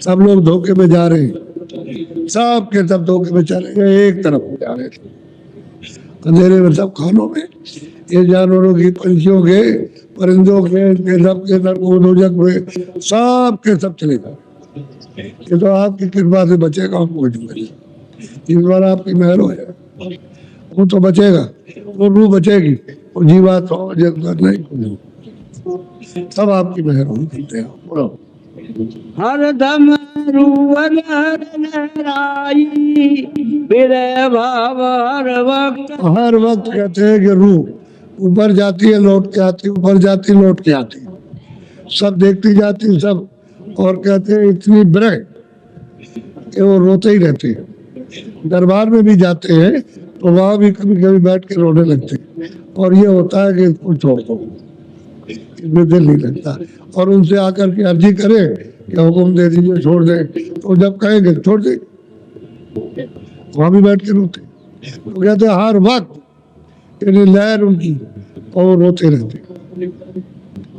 सब लोग धोखे में जा रहे हैं, सब के सब धोखे में चले गए, एक तरफ जा रहे थे अंधेरे में, सब खानों में, ये जानवरों की, पंछियों के, परिंदों के, सब के नरक में, सब के सब चले गए। ये तो आपकी कृपा से बचेगा, हमको इस बार आपकी मेहर हो जाए, वो तो बचेगा, वो रूह बचेगी, वो जीवात्मा नहीं, सब आपकी मेहर होती है। बोलो। हर दम रुअन लहराई, बिरे भाव हर वक्त कहते हैं कि रूह ऊपर जाती है लौट के आती, ऊपर जाती लौट के आती, सब देखती जाती सब, और कहते हैं इतनी विरह कि वो रोते ही रहते हैं। दरबार में भी जाते हैं तो वहाँ भी कभी कभी बैठ के रोने लगते हैं, और ये होता है कि इसको छोड़ दो, इसमें दिल नहीं लगता, और उनसे आकर के अर्जी करे कि हुक्म दे दीजिए छोड़ दे, तो जब कहेंगे छोड़ दे, वहाँ भी बैठ के रोते। तो कहते हैं हर वक्त यानी लहर उनकी, और वो रोते रहते।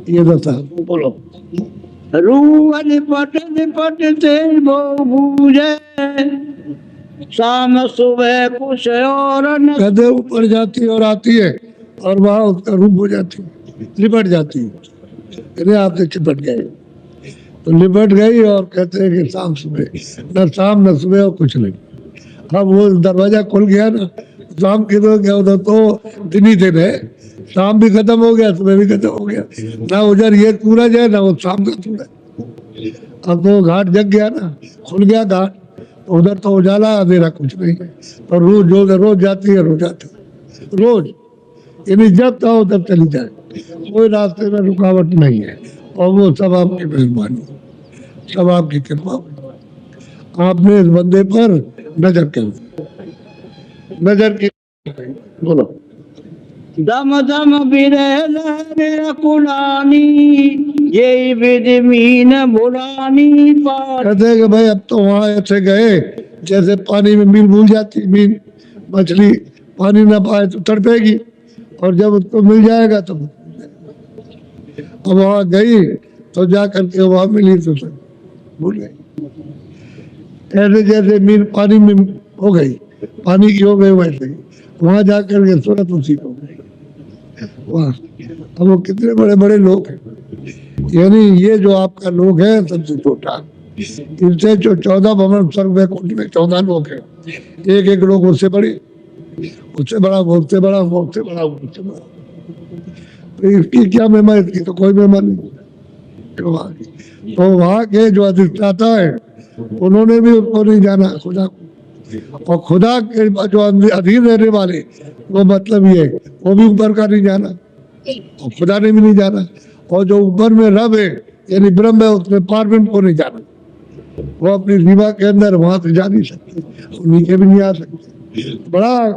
ये दशा। बोलो। रूअन पट से वो बूझे, शाम सुबह कुछ और न। कहते ऊपर जाती और आती है, और वहाँ उसका रूप हो जाती है, लिपट जाती है, अरे आपसे चिपट गए, तो लिपट गई, और कहते हैं कि शाम सुबह, न शाम न सुबह और कुछ नहीं। अब वो दरवाजा खुल गया ना, शाम के दो क्या होता, तो दिन ही दिन है, शाम भी खत्म हो गया, सुबह भी खत्म हो गया, ना उधर ये सूरज है ना वो शाम का सूरज। अब तो घाट जग गया ना, खुल गया घाट, तो उधर तो उजाला अंधेरा कुछ नहीं है, और रोज जाती है, रोज आती है, रोज, यानी जब चाहो तब चली जाए, कोई रास्ते में रुकावट नहीं है, और वो सब आपकी मेहरबानी, सब आपकी कृपा। आपने इस बंदे पर नजर कर, नजर की। बोलो। दम दम बिरे कुलानी, ये विधि मीन बुलानी पार। कहते हैं कि भाई अब तो वहाँ ऐसे गए जैसे पानी में मीन भूल जाती, मीन मछली पानी ना पाए तो तड़पेगी, और जब उसको मिल जाएगा तो अब वहाँ गई तो जा करके वहाँ मिली तो सब भूल गई। ऐसे जैसे मीन पानी में हो गई, पानी की हो गई, वैसे ही वहाँ जा करके सूरत उसी को गई। वाह, अब वो कितने बड़े बड़े लोग हैं, यानी ये जो आपका लोग है सबसे छोटा, इनसे जो 14 भवन स्वर्ग वैकुंठ में 14 लोग हैं, एक एक लोग उससे बड़े, उससे बड़ा, उससे बड़ा, उससे बड़ा, उससे बड़ा, तो इसकी क्या महिमा, इसकी तो कोई महिमा नहीं। तो वहाँ के जो अधिष्ठाता है उन्होंने भी उसको नहीं जाना, खुदा को, और खुदा के जो अधीन रहने वाले, वो मतलब ये वो भी ऊपर का नहीं जाना, और खुदा ने भी नहीं जाना, और जो ऊपर में रब है यानी ब्रह्म है, उसमें पार्वण को नहीं जाना, वो अपनी सीमा के अंदर वहां से जा नहीं सकते, नीचे भी नहीं आ सकते। बड़ा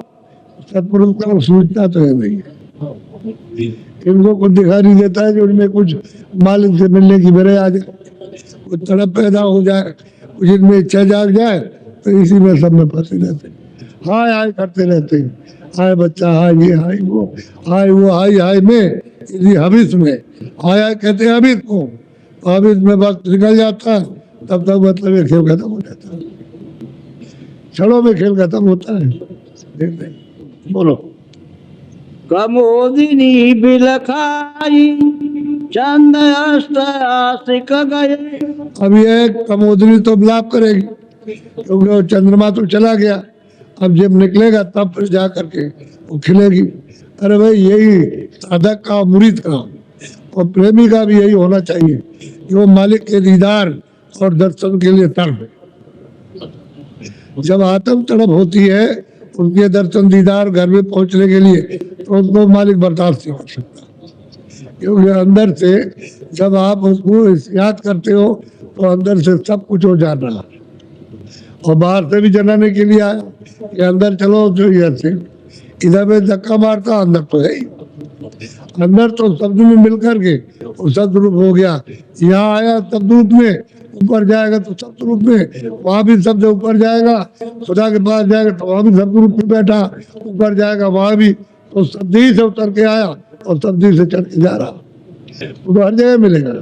सत्पुरुष का सूचना तो है नहीं, इनको कुछ दिखाई नहीं देता है कि उनमें कुछ मालिक से मिलने की बेरे आ जाए, कुछ तड़प पैदा हो जाए, कुछ इनमें इच्छा जाग जाए, तो इसी में सब में फंसे रहते हैं, हाय हाय करते रहते हैं, हाय बच्चा, हाय ये, हाय वो, हाय वो, हाय हाय में, इसी हविस में, हाय हाय कहते हैं हविस को, हविस में वक्त निकल जाता है, तब तक मतलब ये खेल खत्म हो जाता है, क्षणों में खेल खत्म होता है। बोलो। कमोदिनी बिलखाई, चंद अस्त आशिक गए। अब ये कमोदनी तो विलाप करेगी, क्योंकि वो चंद्रमा तो चला गया, अब जब निकलेगा तब फिर जा करके वो खिलेगी। अरे भाई यही साधक का, मुरीद का और प्रेमी का भी यही होना चाहिए कि वो मालिक के दीदार और दर्शन के लिए तड़प, जब आत्म तड़प होती है उनके दर्शन दीदार घर में पहुंचने के लिए, तो उनको मालिक बर्दाश्त नहीं कर सकता, क्योंकि अंदर से जब आप उसको याद करते हो तो अंदर से सब कुछ हो जाना, और बाहर से भी जलाने के लिए आया कि अंदर चलो जो इधर से, इधर में धक्का मारता, अंदर तो है ही, अंदर तो शब्द में मिलकर के वो शब्द रूप हो गया। यहाँ आया शब्द रूप में, ऊपर जाएगा तो शब्द रूप में, वहां भी शब्द ऊपर जाएगा, खुदा के पास जाएगा तो वहां भी शब्द रूप में बैठा, ऊपर जाएगा वहां भी, तो शब्द ही से उतर के आया और शब्द ही से चढ़ के जा रहा, वो तो हर जगह मिलेगा।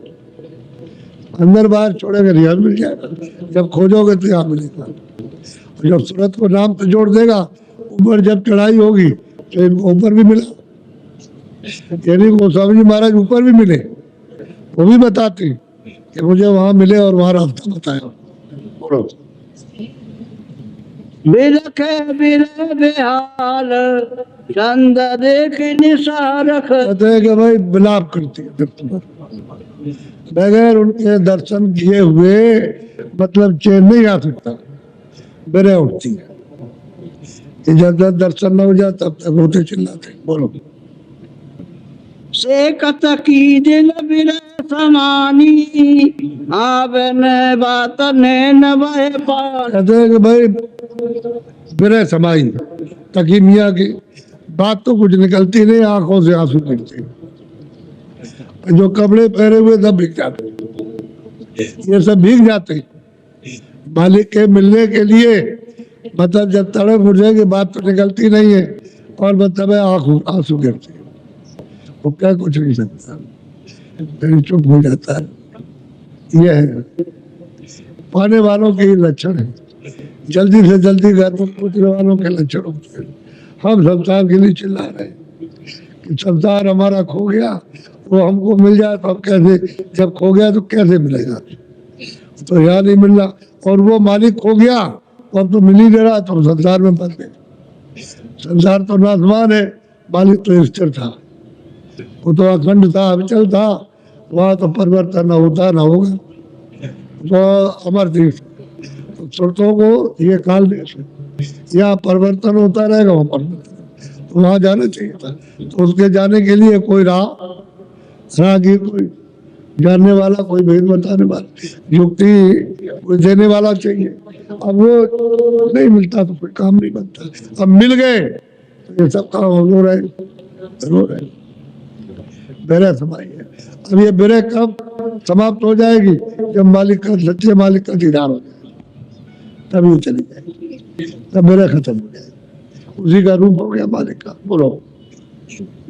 अंदर बाहर छोड़ेगा रियल मिल जाएगा, जब खोजोगे तो यहाँ मिलेगा। और जब सूरत को नाम से जोड़ देगा, ऊपर जब चढ़ाई होगी तो इनको ऊपर भी मिला, यानी गोस्वामी जी महाराज ऊपर भी मिले, वो भी बताते कि मुझे वहां मिले और वहां रास्ता बताया। बोलो बिरखे बिरे बेहाल चंद देख निसारख। कहते हैं कि भाई बिलाप करती है बगैर उनके दर्शन किए हुए मतलब चैन नहीं आ सकता, बिरे उठती है, जब तक दर्शन न हो जाए तब तक रोते चिल्लाते। बोलो से कत की दिल बिरे समानी आवन बात ने न बहे पान। कहते हैं कि भाई बिरे समाई तकी मियाँ की बात तो कुछ निकलती नहीं, आंखों से आंसू गिरते, जो कपड़े पहने हुए सब भीग जाते, ये सब भीग जाते मालिक के मिलने के लिए। मतलब जब तड़प उठ जाएगी बात तो निकलती नहीं है, और मतलब आंसू गिरते, वो क्या कुछ नहीं सकता, फिर चुप हो जाता है। यह है पाने वालों के ही लक्षण है, जल्दी से जल्दी घर में पहुंचने वालों के लक्षण होते हैं। हम संसार के लिए चिल्ला रहे हैं कि संसार हमारा खो गया, वो हमको मिल जाए तो हम कैसे, जब खो गया तो कैसे मिलेगा, तो यहाँ नहीं मिल रहा, और वो मालिक खो गया अब तो मिल ही नहीं रहा, तो संसार में फंस गए। संसार तो नासमान है, मालिक तो स्थिर था, वो तो अखंड था, अविचल था, वहाँ तो परिवर्तन न होता न होगा, तो अमर देश। तो सुरतों को ये काल देश है, यहाँ परिवर्तन होता रहेगा, वहाँ परिवर्तन, तो वहाँ जाना चाहिए था। तो उसके जाने के लिए कोई राहगीर, कोई जानने वाला, कोई भेद बताने वाला, युक्ति कोई देने वाला चाहिए। अब वो नहीं मिलता तो कोई काम नहीं बनता। अब मिल गए तो ये सब काम हो रहे हो रहे। बेरे समाई है, अब ये बेरे कब समाप्त हो जाएगी, जब मालिक का, सच्चे मालिक का दीदार हो जाए, तभी चली जाएगी, तब बेरे खत्म हो जाएगी, उसी का रूप हो गया मालिक का। बोलो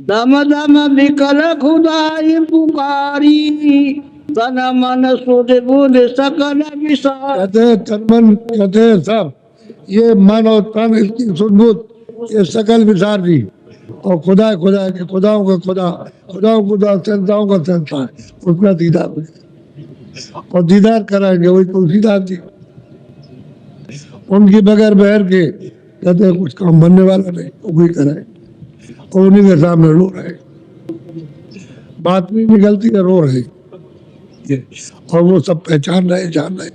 दम दम विकल खुदाई पुकारी तन मन सुध बुध सकल विसार। कहते हैं तन मन, कहते हैं सब, ये मन और तन, इसकी सुध ये सकल विसार दी, और खुदा खुदा के खुदाओं का खुदा, खुदाओं खुदा, संताओं का संता है, उसका दीदार हो जाए, और दीदार कराएंगे वही तुलसीदास जी, उनकी बगैर बहर के कहते हैं कुछ काम बनने वाला नहीं, वो भी कराए, और उन्हीं के सामने रो रहे, बात नहीं निकलती है, रो रहे, और वो सब पहचान रहे, जान रहे।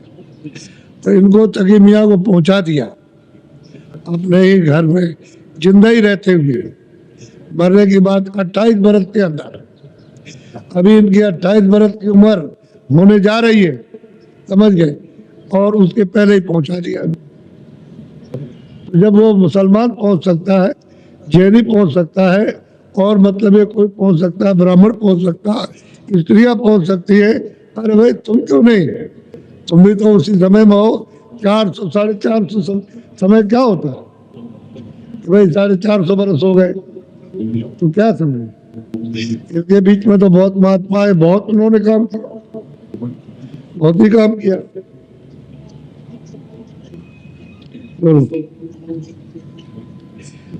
तो इनको तकी मियाँ को पहुंचा दिया अपने ही घर में, जिंदा ही रहते हुए, मरने की बात 28 बरस के अंदर, अभी इनकी 28 बरस की उम्र होने जा रही है, समझ गए, और उसके पहले ही पहुंचा दिया। तो जब वो मुसलमान पहुंच सकता है, जैनी पहुंच सकता है, और मतलब ये कोई पहुंच सकता है, ब्राह्मण पहुंच सकता है, स्त्रियां पहुंच सकती है, अरे भाई तुम क्यों नहीं, तुम भी तो उसी समय में हो। 400 450 समय क्या होता है, भाई 450 बरस हो गए, तो क्या समय, इसके बीच में तो बहुत महात्मा है, बहुत उन्होंने काम किया, बहुत ही काम किया।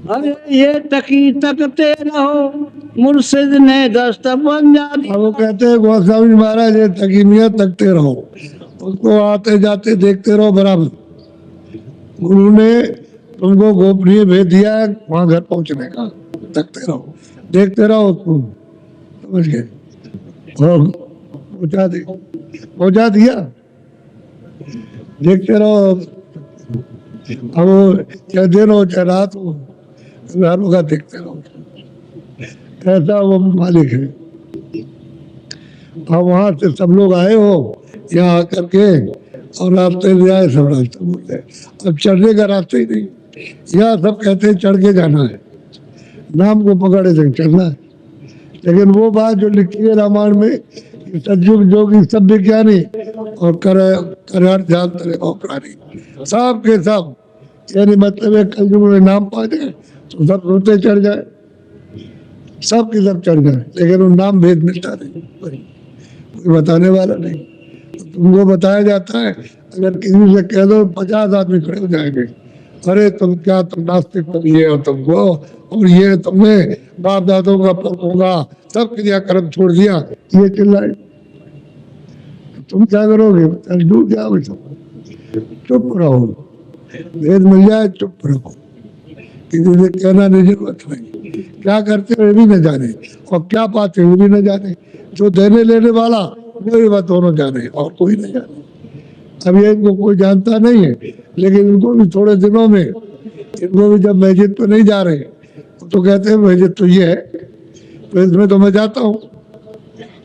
अरे ये तकी तकते रहो मुर्शिद ने दस्त बन जाती। अब वो कहते हैं गोस्वामी महाराज ये तकी मियाँ तकते रहो, उसको आते जाते देखते रहो बराबर, गुरु ने तुमको गोपनीय भेज दिया है वहां घर पहुंचने का, तकते रहो, देखते रहो उसको, समझ गए, और पहुंचा दिया, देखते रहो। अब वो चाहे दिन हो चाहे रात हो, हर वक्त देखते रहो, कैसा वो मालिक है। आप वहाँ से सब लोग आए हो यहाँ आकर के और रास्ते ले आए, सब रास्ता बोलते हैं। अब चढ़ने का रास्ता ही नहीं, यहाँ सब कहते हैं चढ़ के जाना है, नाम को पकड़े थे चढ़ना है। लेकिन वो बात जो लिखी है रामायण में, सतयुग जोगी सब विज्ञानी और कर जान तरे प्राणी, सब के सब, यानी मतलब है कलयुग में नाम पा जाए तो सब रोते चढ़ जाए, सब की सब चढ़ जाए, लेकिन वो नाम भेद मिलता नहीं, कोई बताने वाला नहीं। तुमको बताया जाता है, अगर किसी से कह दो 50 आदमी खड़े हो जाएंगे, अरे तुम क्या, तुम नास्तिक, तुम ये हो, तुमको और ये तुमने बाप दादों का पुण्य होगा, सब क्रियाक्रम छोड़ दिया, ये चिल्लाए, तुम क्या करोगे? डूब जाओगे सब। चुप रहो, वेद मिल जाए चुप रहो, किसी से कहना नहीं, जरूरत नहीं। क्या करते हो ये भी न जाने और क्या पाते हो भी न जाने, जो देने लेने वाला वही बात दोनों जाने और कोई नहीं जाने। अब ये इनको कोई जानता नहीं है, लेकिन इनको भी थोड़े दिनों में, इनको भी जब मस्जिद पे नहीं जा रहे तो कहते हैं मस्जिद तो ये है, तो इसमें तो मैं जाता हूँ,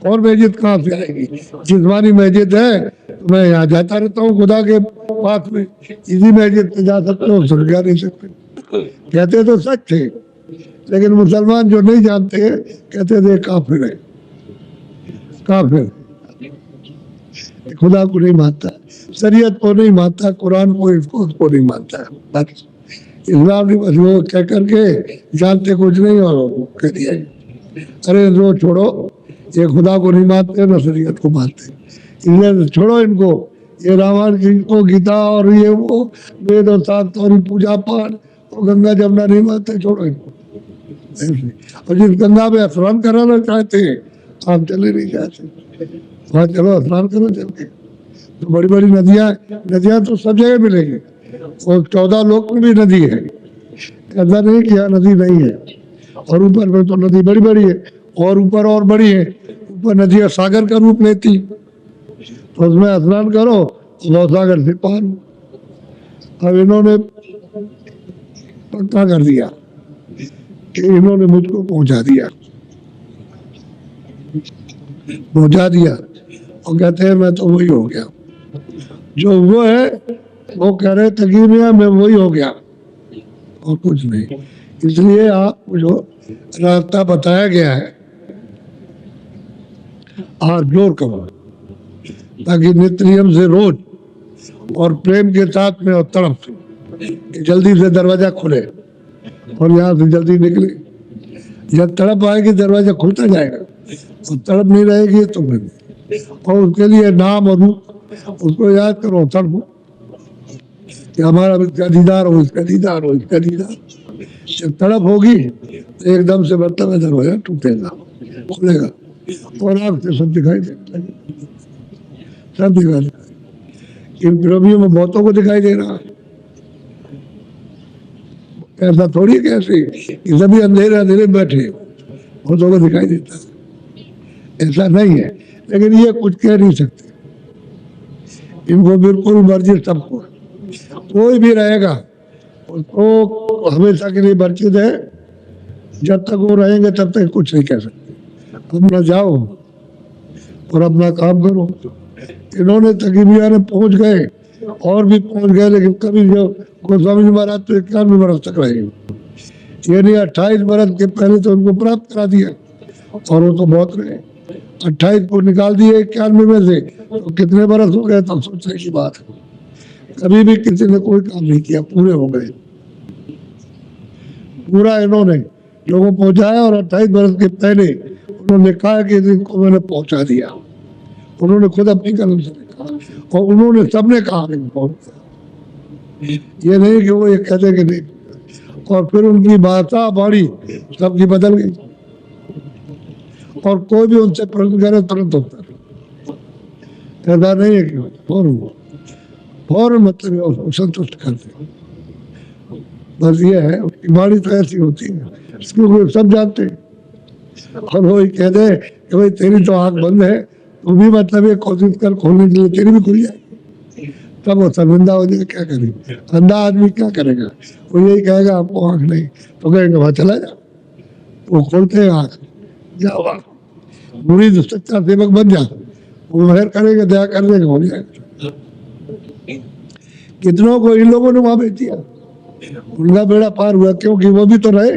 और मस्जिद कहाँ से आएगी? जिस्मानी मस्जिद है तो मैं यहाँ जाता रहता हूँ खुदा के पास में, इसी मस्जिद पे जा सकते हो, सुन जा नहीं सकते। कहते तो सच थे, लेकिन मुसलमान जो नहीं जानते कहते थे काफिर है, काफिर, खुदा को नहीं मानता, शरीयत को नहीं मानता, कुरान को इसको नहीं मानता, बस इस्लाम नहीं, बस वो कह करके जानते कुछ नहीं और कह दिया अरे रो छोड़ो, ये खुदा को नहीं मानते ना शरीयत को मानते, इसलिए छोड़ो इनको, ये रामायण को गीता और ये वो वेद और शास्त्र और पूजा पाठ और गंगा जमुना नहीं मानते, छोड़ो इनको। और जिस गंगा में स्नान कराना चाहते हैं आप चले नहीं जाते, वहाँ चलो स्नान करो चल के, तो बड़ी बड़ी नदियाँ तो सब जगह मिलेगी, और 14 लोक में भी नदी है, ऐसा नहीं कि यहाँ नदी नहीं है, और ऊपर में तो नदी बड़ी बड़ी है, और ऊपर और बड़ी है, ऊपर नदियाँ सागर का रूप लेती, तो उसमें स्नान करो तो सागर से पार। अब इन्होंने पक्का कर दिया कि इन्होंने मुझको पहुंचा दिया और कहते हैं मैं तो वही हो गया, जो वो है वो कह रहे तकीमिया मैं वही हो गया और कुछ नहीं। इसलिए आपको जो रास्ता बताया गया है हाथ जोड़ करो, ताकि नित्य नियम से रोज और प्रेम के साथ में और तड़प से जल्दी से दरवाजा खुले और यहाँ से जल्दी निकले। जब तड़प आएगी दरवाजा खुलता जाएगा, और तड़प नहीं रहेगी तो नहीं। और उसके लिए नाम और रूप उसको याद करो, तड़पो कि हमारा इसका दीदार हो, इसका दीदार हो, इसका दीदार। जब तड़प होगी तो एकदम से मतलब दरवाजा टूटेगा, खुलेगा और आग से सब दिखाई देने लगे, सब दिखाई देगा। इन प्रभुओं में बहुतों को दिखाई दे रहा है, ऐसा थोड़ी कैसे कि सभी अंधेरे अंधेरे बैठे बहुतों को दिखाई देता है, ऐसा नहीं है। लेकिन ये कुछ कह नहीं सकते, इनको बिल्कुल मर्जी सबको, कोई भी रहेगा उसको हमेशा के लिए वर्जित है, जब तक वो रहेंगे तब तक कुछ नहीं कह सकते। अपना जाओ और अपना काम करो। इन्होंने तकीबिया ने पहुंच गए और भी पहुंच गए, लेकिन कभी जो गोस्वामी जी महाराज तो 91 बरस तक रहे, यानी 28 बरस के पहले तो उनको प्राप्त करा दिया और वो तो बहुत रहे। 28 को निकाल दिए 91 में से, तो कितने बरस हो गए, तो सोचने की बात है। कभी भी किसी ने कोई काम नहीं किया, पूरे हो गए, पूरा इन्होंने लोगों पहुंचाया। और 28 बरस के पहले उन्होंने कहा कि इनको मैंने पहुंचा दिया, उन्होंने खुद अपनी कलम से लिखा और उन्होंने सबने कहा कि पहुंचा, ये नहीं कि वो ये कहते कि नहीं। और फिर उनकी भाषा बाड़ी सबकी बदल गई, और कोई भी उनसे प्रश्न करे तुरंत उत्तर, ऐसा नहीं है कि फौरन मतलब संतुष्ट करते। बस ये है, उसकी बाड़ी तो ऐसी होती है, क्योंकि सब जानते हैं। और वो कह दे कि भाई तेरी तो आँख बंद है, तू भी मतलब ये कोशिश कर खोलने के लिए, तेरी भी खुल जाएगी, तब वो शर्मिंदा हो जाए। क्या करेंगे, अंधा आदमी क्या करेगा, वो यही कहेगा आपको आँख नहीं, तो कहेंगे वहाँ चला जा, वो खोलते हैं आँख, जाओ मुरीद सच्चा सेवक बन जा, वो मेहर करेगा, दया कर देगा, हो जाएगा। कितनों को इन लोगों ने वहां भेज दिया, उनका बेड़ा पार हुआ, क्योंकि वो भी तो रहे,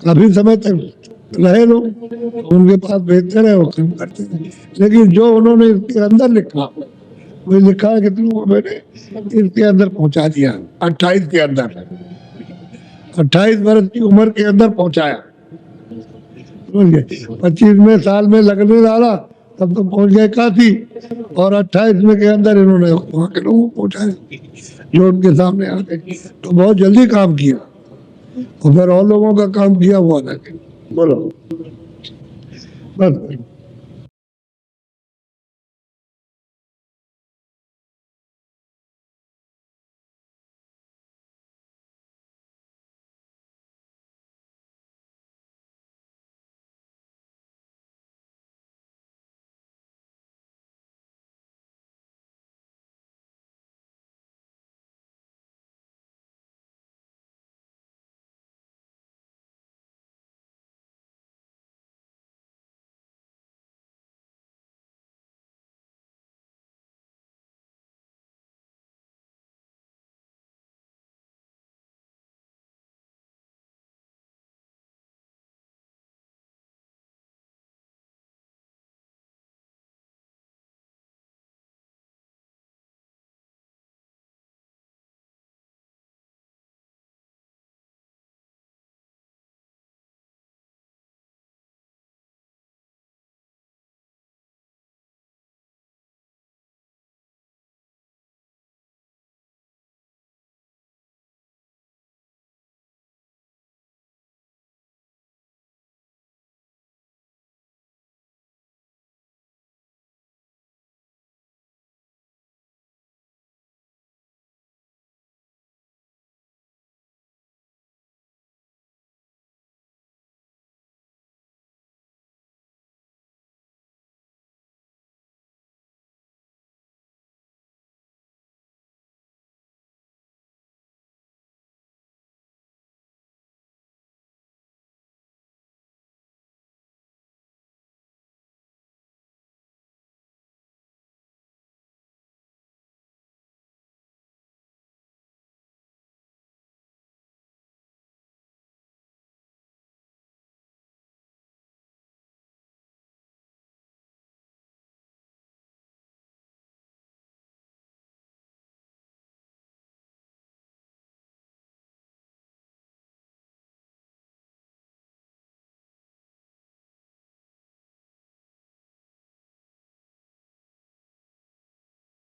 काफी समय तक रहे लोग, उनके पास भेजते रहे, वो काम करते रहे। लेकिन जो उन्होंने इसके अंदर लिखा, वो लिखा है कितनों को मैंने इसके अंदर पहुंचा दिया, 28 के अंदर, 28 वर्ष की उम्र के अंदर पहुंचाया। 25वें साल में लगने डाला तब तो पहुंच गए काफी, और 28वें के अंदर इन्होंने वहां के लोगों को पहुंचाया जो उनके सामने आ गए। तो बहुत जल्दी काम किया, और फिर और लोगों का काम किया हुआ था। बोलो बस।